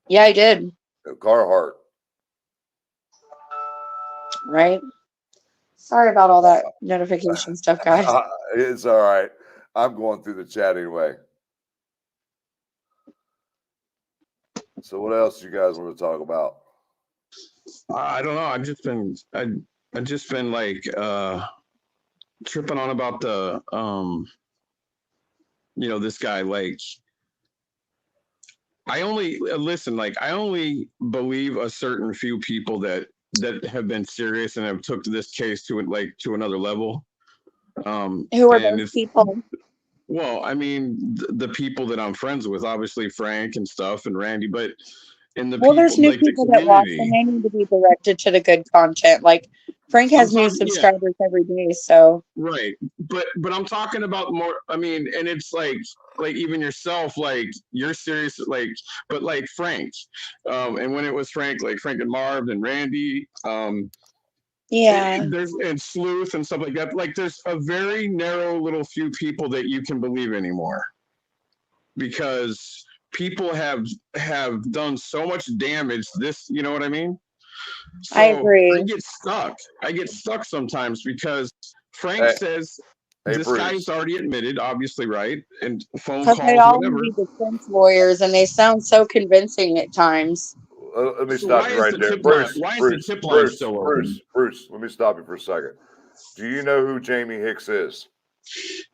[SPEAKER 3] Yeah, he did.
[SPEAKER 1] Carhartt.
[SPEAKER 3] Right. Sorry about all that notification stuff, guys.
[SPEAKER 1] It's all right. I'm going through the chat anyway. So what else you guys want to talk about?
[SPEAKER 2] I don't know. I've just been like tripping on about the this guy. Like I only believe a certain few people that have been serious and have took this case to another level.
[SPEAKER 3] Who are those people?
[SPEAKER 2] Well, I mean, the people that I'm friends with, obviously Frank and stuff and Randy, but
[SPEAKER 3] there's new people that watch and they need to be directed to the good content. Like Frank has new subscribers every day, so
[SPEAKER 2] right. But I'm talking about more. I mean, and it's like even yourself, like you're serious, but like Frank, and when it was Frank, like Frank and Marv and Randy,
[SPEAKER 3] yeah,
[SPEAKER 2] there's and Sleuth and stuff like that. Like there's a very narrow little few people that you can believe anymore, because people have done so much damage. You know what I mean? So
[SPEAKER 3] I agree.
[SPEAKER 2] I get stuck sometimes because Frank says
[SPEAKER 1] Hey,
[SPEAKER 2] this
[SPEAKER 1] Bruce.
[SPEAKER 2] guy's already admitted, obviously, right? And phone
[SPEAKER 3] Because they
[SPEAKER 2] calls,
[SPEAKER 3] all
[SPEAKER 2] whatever.
[SPEAKER 3] need defense lawyers, and they sound so convincing at times.
[SPEAKER 1] Let me
[SPEAKER 2] So
[SPEAKER 1] stop
[SPEAKER 2] why
[SPEAKER 1] you
[SPEAKER 2] is
[SPEAKER 1] right
[SPEAKER 2] the
[SPEAKER 1] there.
[SPEAKER 2] tip line?
[SPEAKER 1] Bruce,
[SPEAKER 2] Why is the
[SPEAKER 1] Bruce,
[SPEAKER 2] tip line
[SPEAKER 1] Bruce,
[SPEAKER 2] still
[SPEAKER 1] Bruce,
[SPEAKER 2] open?
[SPEAKER 1] Bruce, let me stop you for a second. Do you know who Jamie Hicks is?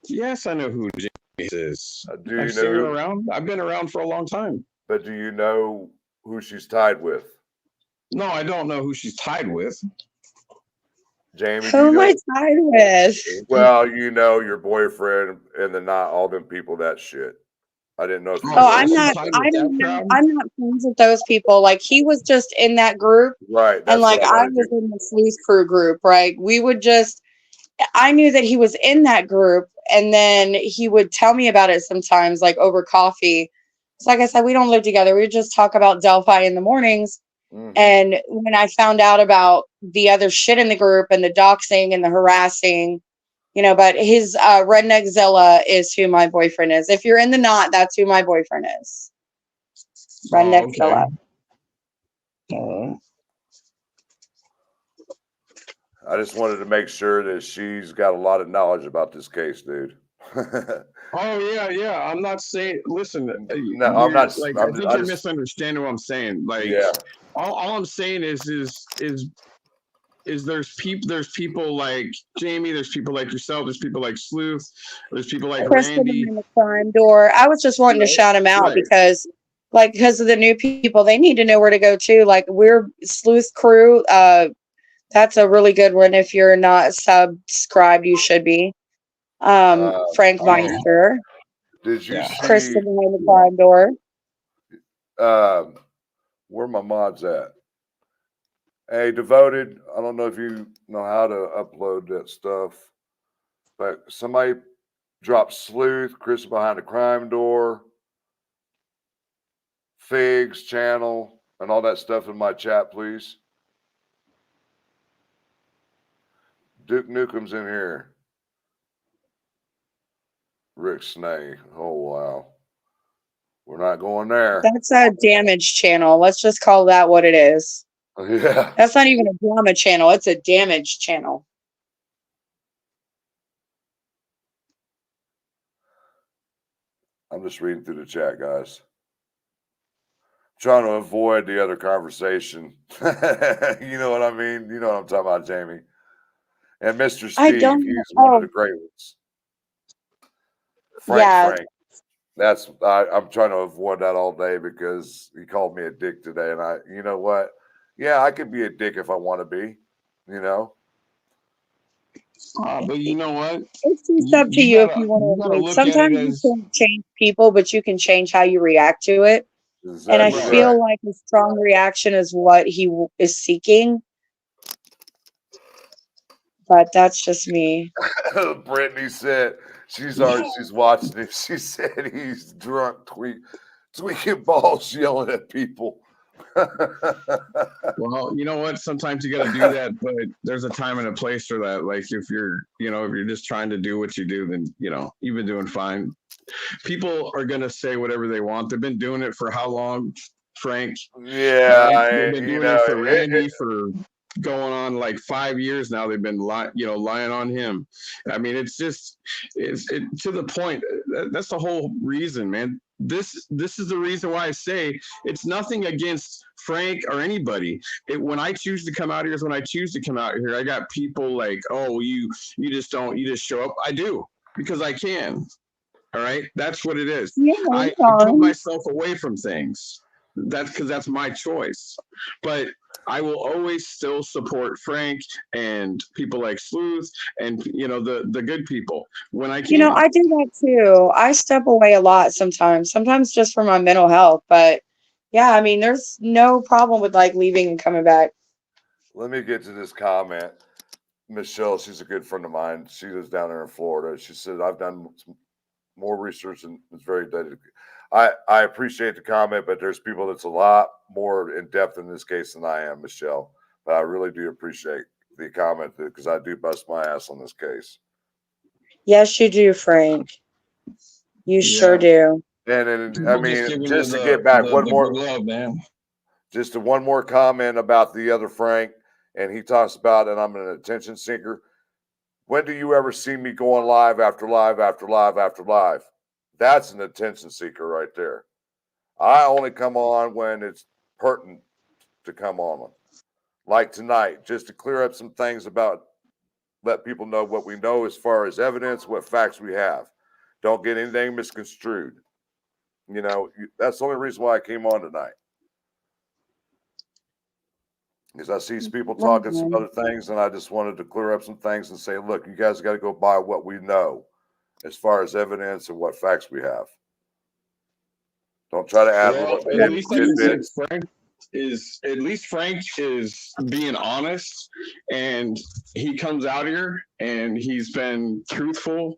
[SPEAKER 2] Yes, I know who James is.
[SPEAKER 1] Do you
[SPEAKER 2] I've seen her
[SPEAKER 1] know,
[SPEAKER 2] around. I've been around for a long time.
[SPEAKER 1] but do you know who she's tied with?
[SPEAKER 2] No, I don't know who she's tied with.
[SPEAKER 1] Jamie, do
[SPEAKER 3] Who
[SPEAKER 1] you
[SPEAKER 3] am
[SPEAKER 1] know?
[SPEAKER 3] I tied with?
[SPEAKER 1] Well, you know your boyfriend and the not all them people, that shit. I didn't know if you
[SPEAKER 2] Oh,
[SPEAKER 1] knew
[SPEAKER 3] Oh,
[SPEAKER 1] all
[SPEAKER 2] so
[SPEAKER 3] I'm
[SPEAKER 2] she
[SPEAKER 1] that.
[SPEAKER 3] not.
[SPEAKER 2] tied
[SPEAKER 3] I
[SPEAKER 2] with that
[SPEAKER 3] don't know.
[SPEAKER 2] crowd?
[SPEAKER 3] I'm not friends with those people. Like he was just in that group,
[SPEAKER 1] Right,
[SPEAKER 3] and
[SPEAKER 1] that's
[SPEAKER 3] like
[SPEAKER 1] what I
[SPEAKER 3] I
[SPEAKER 1] wanted
[SPEAKER 3] was
[SPEAKER 1] you.
[SPEAKER 3] in the sleuth crew group. Right? We would just. I knew that he was in that group, and then he would tell me about it sometimes, like over coffee. So, like I said, we don't live together. We would just talk about Delphi in the mornings.
[SPEAKER 1] Mhm.
[SPEAKER 3] And when I found out about the other shit in the group and the doxing and the harassing, but his Redneck Zilla is who my boyfriend is. If you're in the knot, that's who my boyfriend is. Redneck
[SPEAKER 2] Oh, okay.
[SPEAKER 3] Zilla.
[SPEAKER 2] All right.
[SPEAKER 1] I just wanted to make sure that she's got a lot of knowledge about this case, dude.
[SPEAKER 2] Oh yeah. I'm not saying. Listen,
[SPEAKER 1] No, I'm not.
[SPEAKER 2] like
[SPEAKER 1] I'm,
[SPEAKER 2] I think
[SPEAKER 1] I
[SPEAKER 2] you're
[SPEAKER 1] just,
[SPEAKER 2] misunderstanding what I'm saying. Like
[SPEAKER 1] yeah.
[SPEAKER 2] all I'm saying is there's people like Jamie, there's people like yourself, there's people like Sleuth, there's people like
[SPEAKER 3] Kristen
[SPEAKER 2] Randy.
[SPEAKER 3] behind the crime door. I was just wanting to
[SPEAKER 2] Right.
[SPEAKER 3] shout him out
[SPEAKER 2] Right.
[SPEAKER 3] because of the new people, they need to know where to go to. Like we're Sleuth Crew. That's a really good one. If you're not subscribed, you should be. Frankmeister.
[SPEAKER 1] Did you
[SPEAKER 2] Yeah.
[SPEAKER 1] see
[SPEAKER 3] Kristen behind the crime door.
[SPEAKER 1] where my mods at? Hey, Devoted, I don't know if you know how to upload that stuff, but somebody dropped Sleuth, Chris behind the crime door, Figs channel, and all that stuff in my chat, please. Duke Nukem's in here. Rick Snay. Oh, wow. We're not going there.
[SPEAKER 3] That's a damage channel. Let's just call that what it is.
[SPEAKER 1] Yeah.
[SPEAKER 3] That's not even a drama channel. It's a damage channel.
[SPEAKER 1] I'm just reading through the chat, guys. Trying to avoid the other conversation. You know what I mean? You know what I'm talking about, Jamie. And Mr.
[SPEAKER 3] I
[SPEAKER 1] Steve,
[SPEAKER 3] don't.
[SPEAKER 1] he's one of the great ones. Frank. That's I'm trying to avoid that all day because he called me a dick today, and you know what? Yeah, I could be a dick if I want to be, you know.
[SPEAKER 2] But you know what?
[SPEAKER 3] It's just up to you if you want to.
[SPEAKER 2] look at it
[SPEAKER 3] Sometimes you
[SPEAKER 2] as
[SPEAKER 3] can't change people, but you can change how you react to it.
[SPEAKER 1] Exactly
[SPEAKER 3] And I
[SPEAKER 2] Right.
[SPEAKER 3] feel like a strong reaction is what he is seeking. But that's just me.
[SPEAKER 1] Brittany said she's watching it. She said he's drunk, tweaking balls, yelling at people.
[SPEAKER 2] Well, you know what? Sometimes you got to do that, but there's a time and a place for that. Like if you're just trying to do what you do, then you've been doing fine. People are gonna say whatever they want. They've been doing it for how long, Frank?
[SPEAKER 1] Yeah,
[SPEAKER 2] right? They've been doing it for Randy for going on like 5 years now. They've been lying on him. I mean, it's just it's to the point. That's the whole reason, man. This is the reason why I say it's nothing against Frank or anybody. When I choose to come out here is when I choose to come out here. I got people like, oh, you just show up. I do because I can. All right, that's what it is.
[SPEAKER 3] Yeah,
[SPEAKER 2] I put myself away from things. That's because that's my choice. But I will always still support Frank and people like Sleuth and the good people when I can.
[SPEAKER 3] I do that too. I step away a lot sometimes just for my mental health. But yeah, I mean, there's no problem with like leaving and coming back.
[SPEAKER 1] Let me get to this comment. Michelle, she's a good friend of mine. She lives down there in Florida. She said, I've done more research and is very dedicated. I appreciate the comment, but there's people that's a lot more in depth in this case than I am, Michelle. But I really do appreciate the comment because I do bust my ass on this case.
[SPEAKER 3] Yes, you do, Frank. You sure do.
[SPEAKER 1] And I mean, just to get back one more,
[SPEAKER 2] love, man.
[SPEAKER 1] Just one more comment about the other Frank, and he talks about, and I'm an attention seeker. When do you ever see me going live after live after live after live? That's an attention seeker right there. I only come on when it's pertinent to come on. Like tonight, just to clear up some things about, let people know what we know as far as evidence, what facts we have. Don't get anything misconstrued. You know, that's the only reason why I came on tonight. Because I see people talking some other things, and I just wanted to clear up some things and say, look, you guys got to go by what we know as far as evidence and what facts we have. Don't try to add
[SPEAKER 2] Well,
[SPEAKER 1] little
[SPEAKER 2] at least I can say
[SPEAKER 1] tidbits.
[SPEAKER 2] Frank is being honest, and he comes out here and he's been truthful.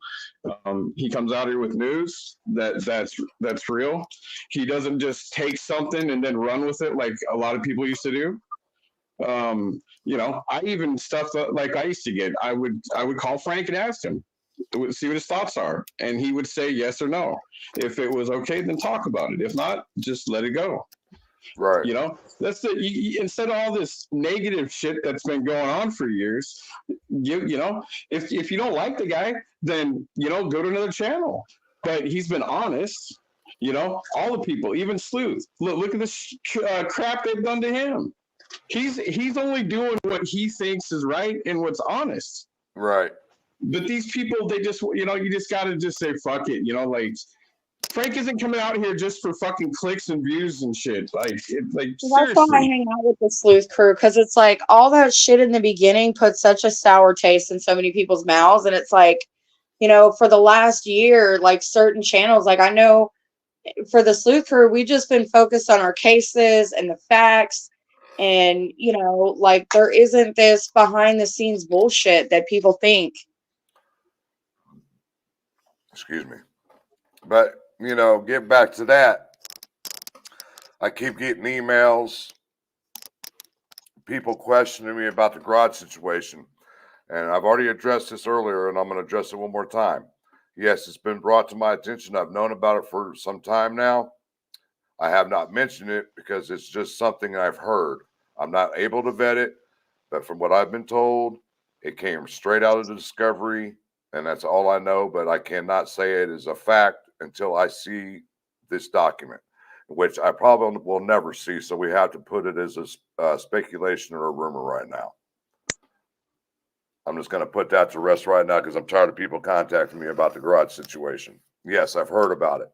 [SPEAKER 2] He comes out here with news that's real. He doesn't just take something and then run with it like a lot of people used to do. You know, I even stuff that, like I used to get. I would call Frank and ask him, see what his thoughts are, and he would say yes or no. If it was okay, then talk about it. If not, just let it go.
[SPEAKER 1] Right.
[SPEAKER 2] You know, that's instead of all this negative shit that's been going on for years. You know, if you don't like the guy, then go to another channel. But he's been honest. You know, all the people, even Sleuth. Look at this crap they've done to him. He's only doing what he thinks is right and what's honest.
[SPEAKER 1] Right.
[SPEAKER 2] But these people, they just, you just got to just say, fuck it. Like, Frank isn't coming out here just for fucking clicks and views and shit. Seriously.
[SPEAKER 3] That's why I hang out with the Sleuth crew, because it's like all that shit in the beginning put such a sour taste in so many people's mouths. And it's like, for the last year, like certain channels, like I know for the Sleuth crew, we've just been focused on our cases and the facts. And, like there isn't this behind the scenes bullshit that people think.
[SPEAKER 1] Excuse me. But, get back to that. I keep getting emails, people questioning me about the garage situation. And I've already addressed this earlier, and I'm going to address it one more time. Yes, it's been brought to my attention. I've known about it for some time now. I have not mentioned it because it's just something I've heard. I'm not able to vet it, but from what I've been told, it came straight out of the discovery, and that's all I know. But I cannot say it is a fact until I see this document, which I probably will never see. So we have to put it as a speculation or a rumor right now. I'm just going to put that to rest right now because I'm tired of people contacting me about the garage situation. Yes, I've heard about it.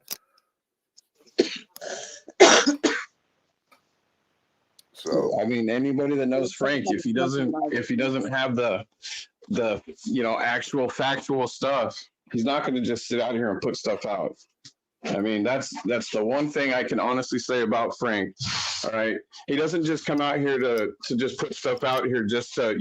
[SPEAKER 1] So
[SPEAKER 2] I mean, anybody that knows Frank, if he doesn't have the actual factual stuff, he's not going to just sit out here and put stuff out. I mean, that's the one thing I can honestly say about Frank. All right, he doesn't just come out here to just put stuff out here just to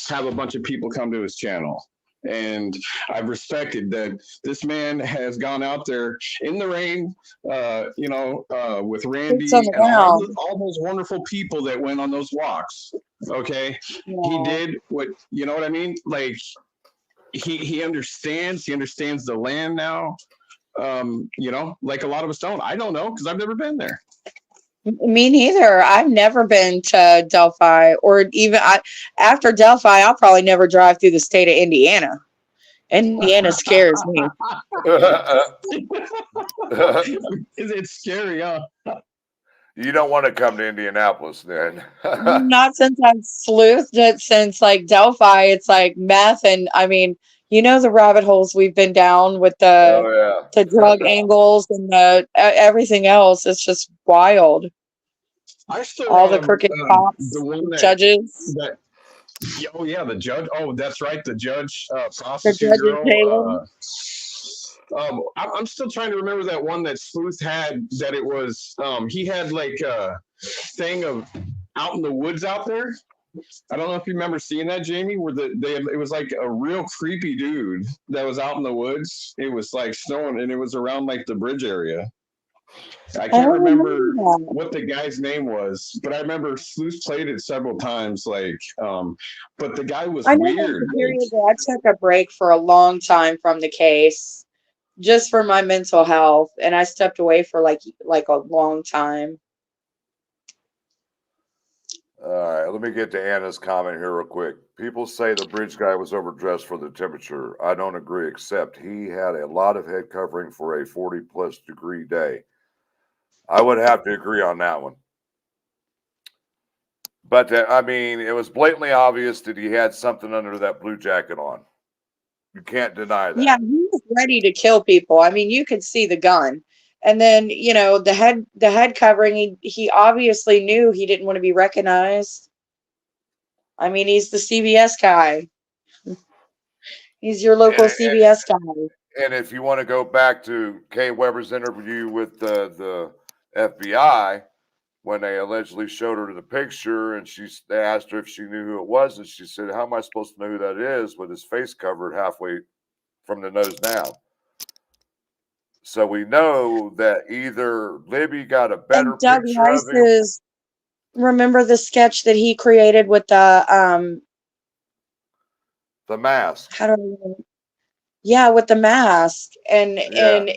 [SPEAKER 2] have a bunch of people come to his channel. And I've respected that this man has gone out there in the rain, with Randy and all those wonderful people that went on those walks. Okay, yeah. He did what what I mean. Like he understands. He understands the land now. Like a lot of us don't. I don't know because I've never been there.
[SPEAKER 3] Me neither. I've never been to Delphi, or even after Delphi, I'll probably never drive through the state of Indiana. Indiana scares me.
[SPEAKER 2] Is it scary, huh?
[SPEAKER 1] You don't want to come to Indianapolis then.
[SPEAKER 3] Not since I've sleuthed it since like Delphi. It's like meth, and I mean, the rabbit holes we've been down with the drug angles and the everything else. It's just wild.
[SPEAKER 2] I still
[SPEAKER 3] all the crooked cops,
[SPEAKER 2] the one
[SPEAKER 3] judges.
[SPEAKER 2] Oh yeah, the judge. Oh, that's right, the judge, prostitute girl. I'm still trying to remember that one that Sleuth had. That it was he had like a thing of out in the woods out there. I don't know if you remember seeing that, Jamie, where it was like a real creepy dude that was out in the woods. It was like snowing, and it was around like the bridge area. I can't remember what the guy's name was, but I remember Sleuth played it several times. Like, but the guy was weird.
[SPEAKER 3] I took a break for a long time from the case, just for my mental health, and I stepped away for like a long time.
[SPEAKER 1] All right, let me get to Anna's comment here real quick. People say the bridge guy was overdressed for the temperature. I don't agree, except he had a lot of head covering for a 40+ degree day. I would have to agree on that one. But I mean, it was blatantly obvious that he had something under that blue jacket on. You can't deny
[SPEAKER 3] Yeah,
[SPEAKER 1] that.
[SPEAKER 3] he was ready to kill people. I mean, you could see the gun. And then, the head covering, he obviously knew he didn't want to be recognized. I mean, he's the CBS guy. He's your local
[SPEAKER 1] And,
[SPEAKER 3] CBS guy.
[SPEAKER 1] and if you want to go back to Kay Weber's interview with the FBI, when they allegedly showed her the picture and they asked her if she knew who it was, and she said, "How am I supposed to know who that is with his face covered halfway from the nose down?" So we know that either Libby got a better
[SPEAKER 3] And Doug
[SPEAKER 1] picture of him,
[SPEAKER 3] Rice's, remember the sketch that he created with
[SPEAKER 1] the mask.
[SPEAKER 3] how do I, yeah, with the mask.
[SPEAKER 1] Yeah,
[SPEAKER 3] And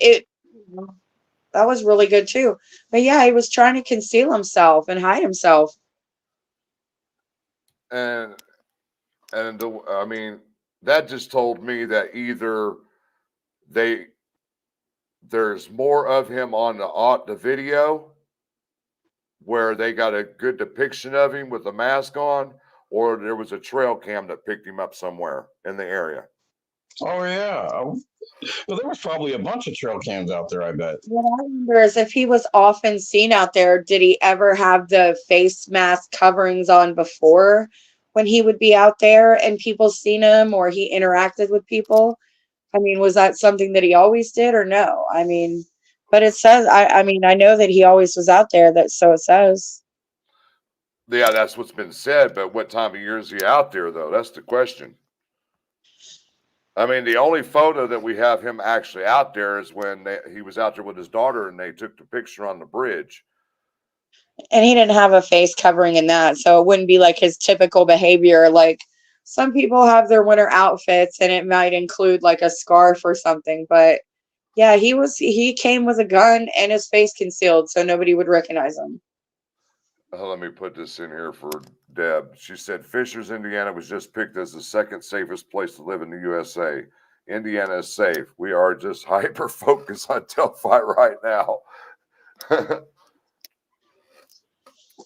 [SPEAKER 3] that was really good too. But yeah, he was trying to conceal himself and hide himself.
[SPEAKER 1] and I mean, that just told me that either they there's more of him on the video where they got a good depiction of him with the mask on, or there was a trail cam that picked him up somewhere in the area.
[SPEAKER 2] Oh yeah. Well, there was probably a bunch of trail cams out there, I bet.
[SPEAKER 3] What I wonder is if he was often seen out there, did he ever have the face mask coverings on before when he would be out there and people seen him or he interacted with people? I mean, was that something that he always did or no? I mean, but it says, I mean, I know that he always was out there, that so it says.
[SPEAKER 1] Yeah, that's what's been said, but what time of year is he out there, though? That's the question. I mean, the only photo that we have him actually out there is when he was out there with his daughter and they took the picture on the bridge.
[SPEAKER 3] And he didn't have a face covering in that, so it wouldn't be like his typical behavior. Like some people have their winter outfits and it might include like a scarf or something, but yeah, he came with a gun and his face concealed so nobody would recognize him.
[SPEAKER 1] Let me put this in here for Deb. She said Fishers, Indiana was just picked as the second safest place to live in the USA. Indiana is safe. We are just hyper focused on Delphi right now.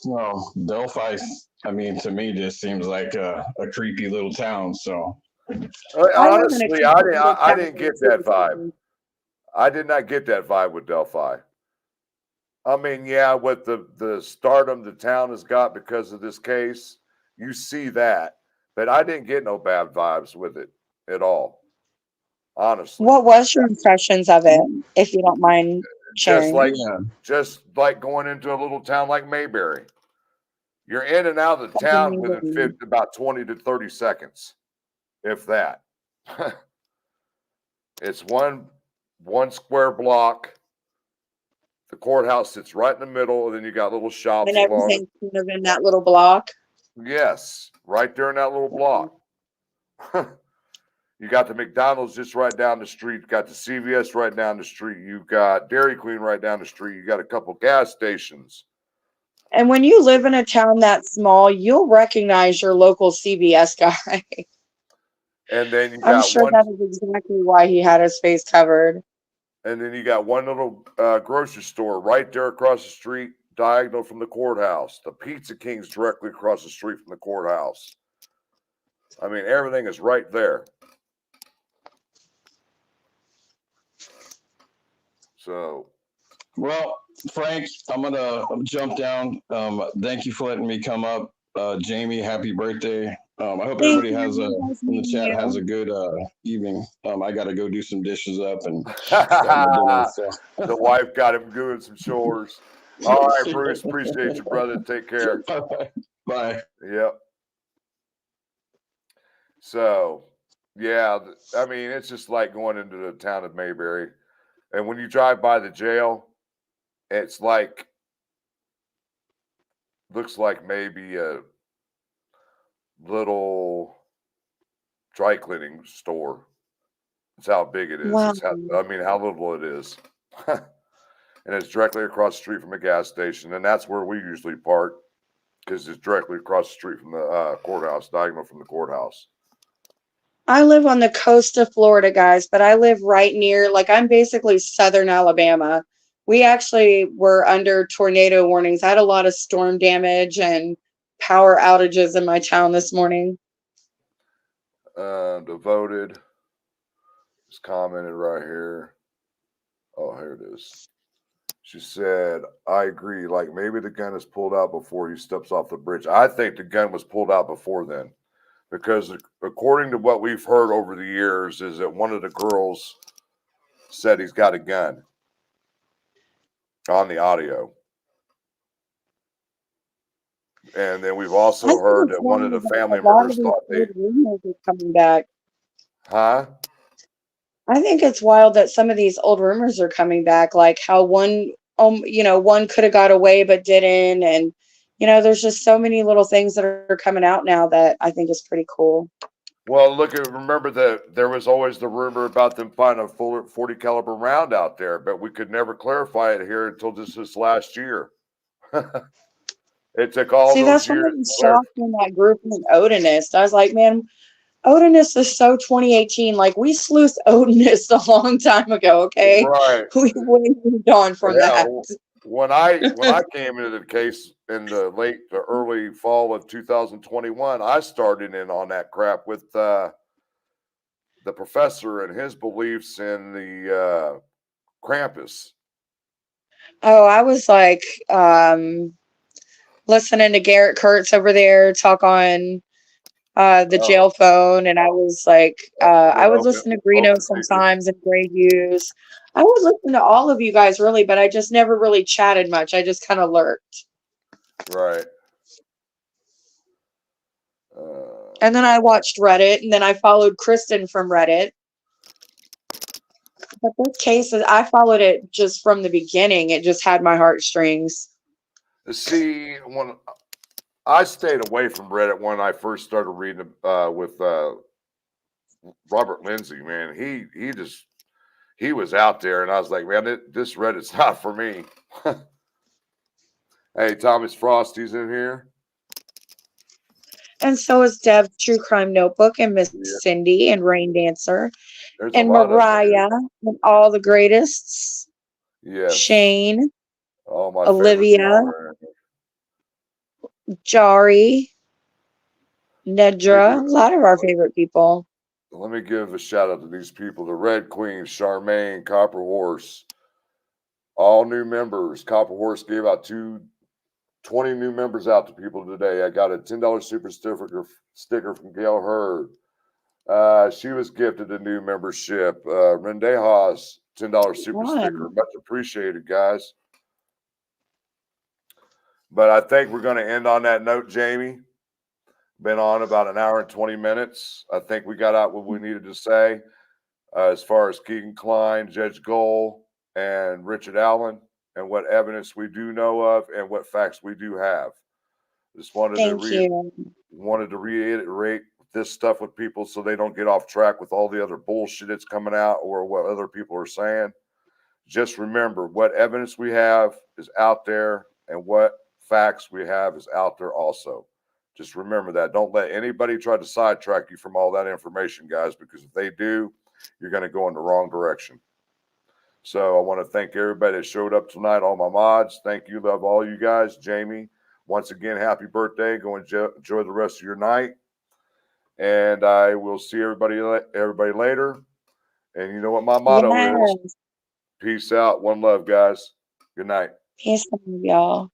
[SPEAKER 2] Well, Delphi, I mean, to me, just seems like a creepy little town. So,
[SPEAKER 3] I live in a
[SPEAKER 1] Honestly,
[SPEAKER 3] cute little
[SPEAKER 1] I
[SPEAKER 3] town
[SPEAKER 1] didn't
[SPEAKER 3] in
[SPEAKER 1] get that vibe.
[SPEAKER 3] Tennessee.
[SPEAKER 1] I did not get that vibe with Delphi. I mean, yeah, with the stardom the town has got because of this case, you see that, but I didn't get no bad vibes with it at all. Honestly,
[SPEAKER 3] What was your impressions of it, if you don't mind
[SPEAKER 1] just
[SPEAKER 3] sharing?
[SPEAKER 1] like
[SPEAKER 2] yeah.
[SPEAKER 1] just like going into a little town like Mayberry, you're in and out of the town within about 20 to 30 seconds, if that. It's one square block. The courthouse sits right in the middle, and then you got little shops
[SPEAKER 3] And
[SPEAKER 1] along it.
[SPEAKER 3] everything's kind of in that little block.
[SPEAKER 1] Yes, right there in that little block. You got the McDonald's just right down the street. You got the CVS right down the street. You've got Dairy Queen right down the street. You got a couple gas stations.
[SPEAKER 3] And when you live in a town that small, you'll recognize your local CVS guy.
[SPEAKER 1] And then you
[SPEAKER 3] I'm
[SPEAKER 1] got
[SPEAKER 3] sure that is exactly why he had his face covered.
[SPEAKER 1] one little grocery store right there across the street, diagonal from the courthouse. The Pizza King's directly across the street from the courthouse. I mean, everything is right there. So,
[SPEAKER 2] Well, Frank, I'm gonna jump down. Thank you for letting me come up. Jamie, happy birthday. I hope
[SPEAKER 3] Thank
[SPEAKER 2] everybody
[SPEAKER 3] you.
[SPEAKER 2] has
[SPEAKER 3] Nice
[SPEAKER 2] in the
[SPEAKER 3] meeting
[SPEAKER 2] chat has
[SPEAKER 3] you.
[SPEAKER 2] a good evening. I gotta go do some dishes up and start my dinner. So.
[SPEAKER 1] the wife got him doing some chores. All right, Bruce, appreciate you, brother. Take care.
[SPEAKER 2] Bye.
[SPEAKER 1] Yep. So, yeah, I mean, it's just like going into the town of Mayberry. And when you drive by the jail, it's like, looks like maybe a little dry cleaning store. That's how big it is.
[SPEAKER 3] Wow.
[SPEAKER 1] How little it is. And it's directly across the street from a gas station. And that's where we usually park. because it's directly across the street from the courthouse, diagonal from the courthouse.
[SPEAKER 3] I live on the coast of Florida, guys, but I live right near, like, I'm basically southern Alabama. We actually were under tornado warnings. I had a lot of storm damage and power outages in my town this morning.
[SPEAKER 1] Devoted is commented right here. Oh, here it is. She said, I agree. Like maybe the gun is pulled out before he steps off the bridge. I think the gun was pulled out before then. Because according to what we've heard over the years is that one of the girls said he's got a gun on the audio. And then we've also heard that one of the family members thought they...
[SPEAKER 3] rumors are coming back.
[SPEAKER 1] Huh?
[SPEAKER 3] I think it's wild that some of these old rumors are coming back, like how one could have got away but didn't. And, there's just so many little things that are coming out now that I think is pretty cool.
[SPEAKER 1] Well, remember that there was always the rumor about them finding a 40 caliber round out there, but we could never clarify it here until this last year. It took all
[SPEAKER 3] See,
[SPEAKER 1] those
[SPEAKER 3] that's what
[SPEAKER 1] years.
[SPEAKER 3] I'm shocked in that group of Odinist. I was like, man, Odinist is so 2018. Like, we sleuthed Odinist a long time ago, okay?
[SPEAKER 1] Right.
[SPEAKER 3] We moved on from that.
[SPEAKER 1] When I came into the case in the early fall of 2021, I started in on that crap with the professor and his beliefs in the Krampus.
[SPEAKER 3] Oh, I was like listening to Garrett Kurtz over there talk on the jail phone, and I was like, I would listen to Greeno sometimes and Grey Hughes. I would listen to all of you guys really, but I just never really chatted much. I just kind of lurked.
[SPEAKER 1] Right.
[SPEAKER 3] And then I watched Reddit, and then I followed Kristen from Reddit. But this case, I followed it just from the beginning. It just had my heartstrings.
[SPEAKER 1] See, when I stayed away from Reddit when I first started reading with Robert Lindsay, man, he was out there, and I was like, man, this Reddit's not for me. Hey, Thomas Frosty's in here.
[SPEAKER 3] And so is Deb's True Crime Notebook, and Miss Cindy, and Rain Dancer, and Mariah, and all the greatest.
[SPEAKER 1] Yes.
[SPEAKER 3] Shane.
[SPEAKER 1] All my
[SPEAKER 3] Olivia. Jari. Nedra. A lot of our favorite people.
[SPEAKER 1] Let me give a shout out to these people. The Red Queen, Charmaine, Copper Horse. All new members. Copper Horse gave out 20 new members out to people today. I got a $10 super sticker from Gail Hurd. She was gifted a new membership. Rendejas, $10 super sticker. Much appreciated, guys. But I think we're going to end on that note, Jamie. Been on about an hour and 20 minutes. I think we got out what we needed to say as far as Keegan Klein, Judge Gold, and Richard Allen, and what evidence we do know of and what facts we do have. Just wanted to reiterate this stuff with people so they don't get off track with all the other bullshit that's coming out or what other people are saying. Just remember what evidence we have is out there and what facts we have is out there also. Just remember that. Don't let anybody try to sidetrack you from all that information, guys, because if they do, you're going to go in the wrong direction. So I want to thank everybody that showed up tonight, all my mods. Thank you, love all you guys. Jamie, once again, happy birthday. Go enjoy the rest of your night. And I will see everybody later. And you know what my motto is? Peace out. One love, guys. Good night.
[SPEAKER 3] Peace out, y'all.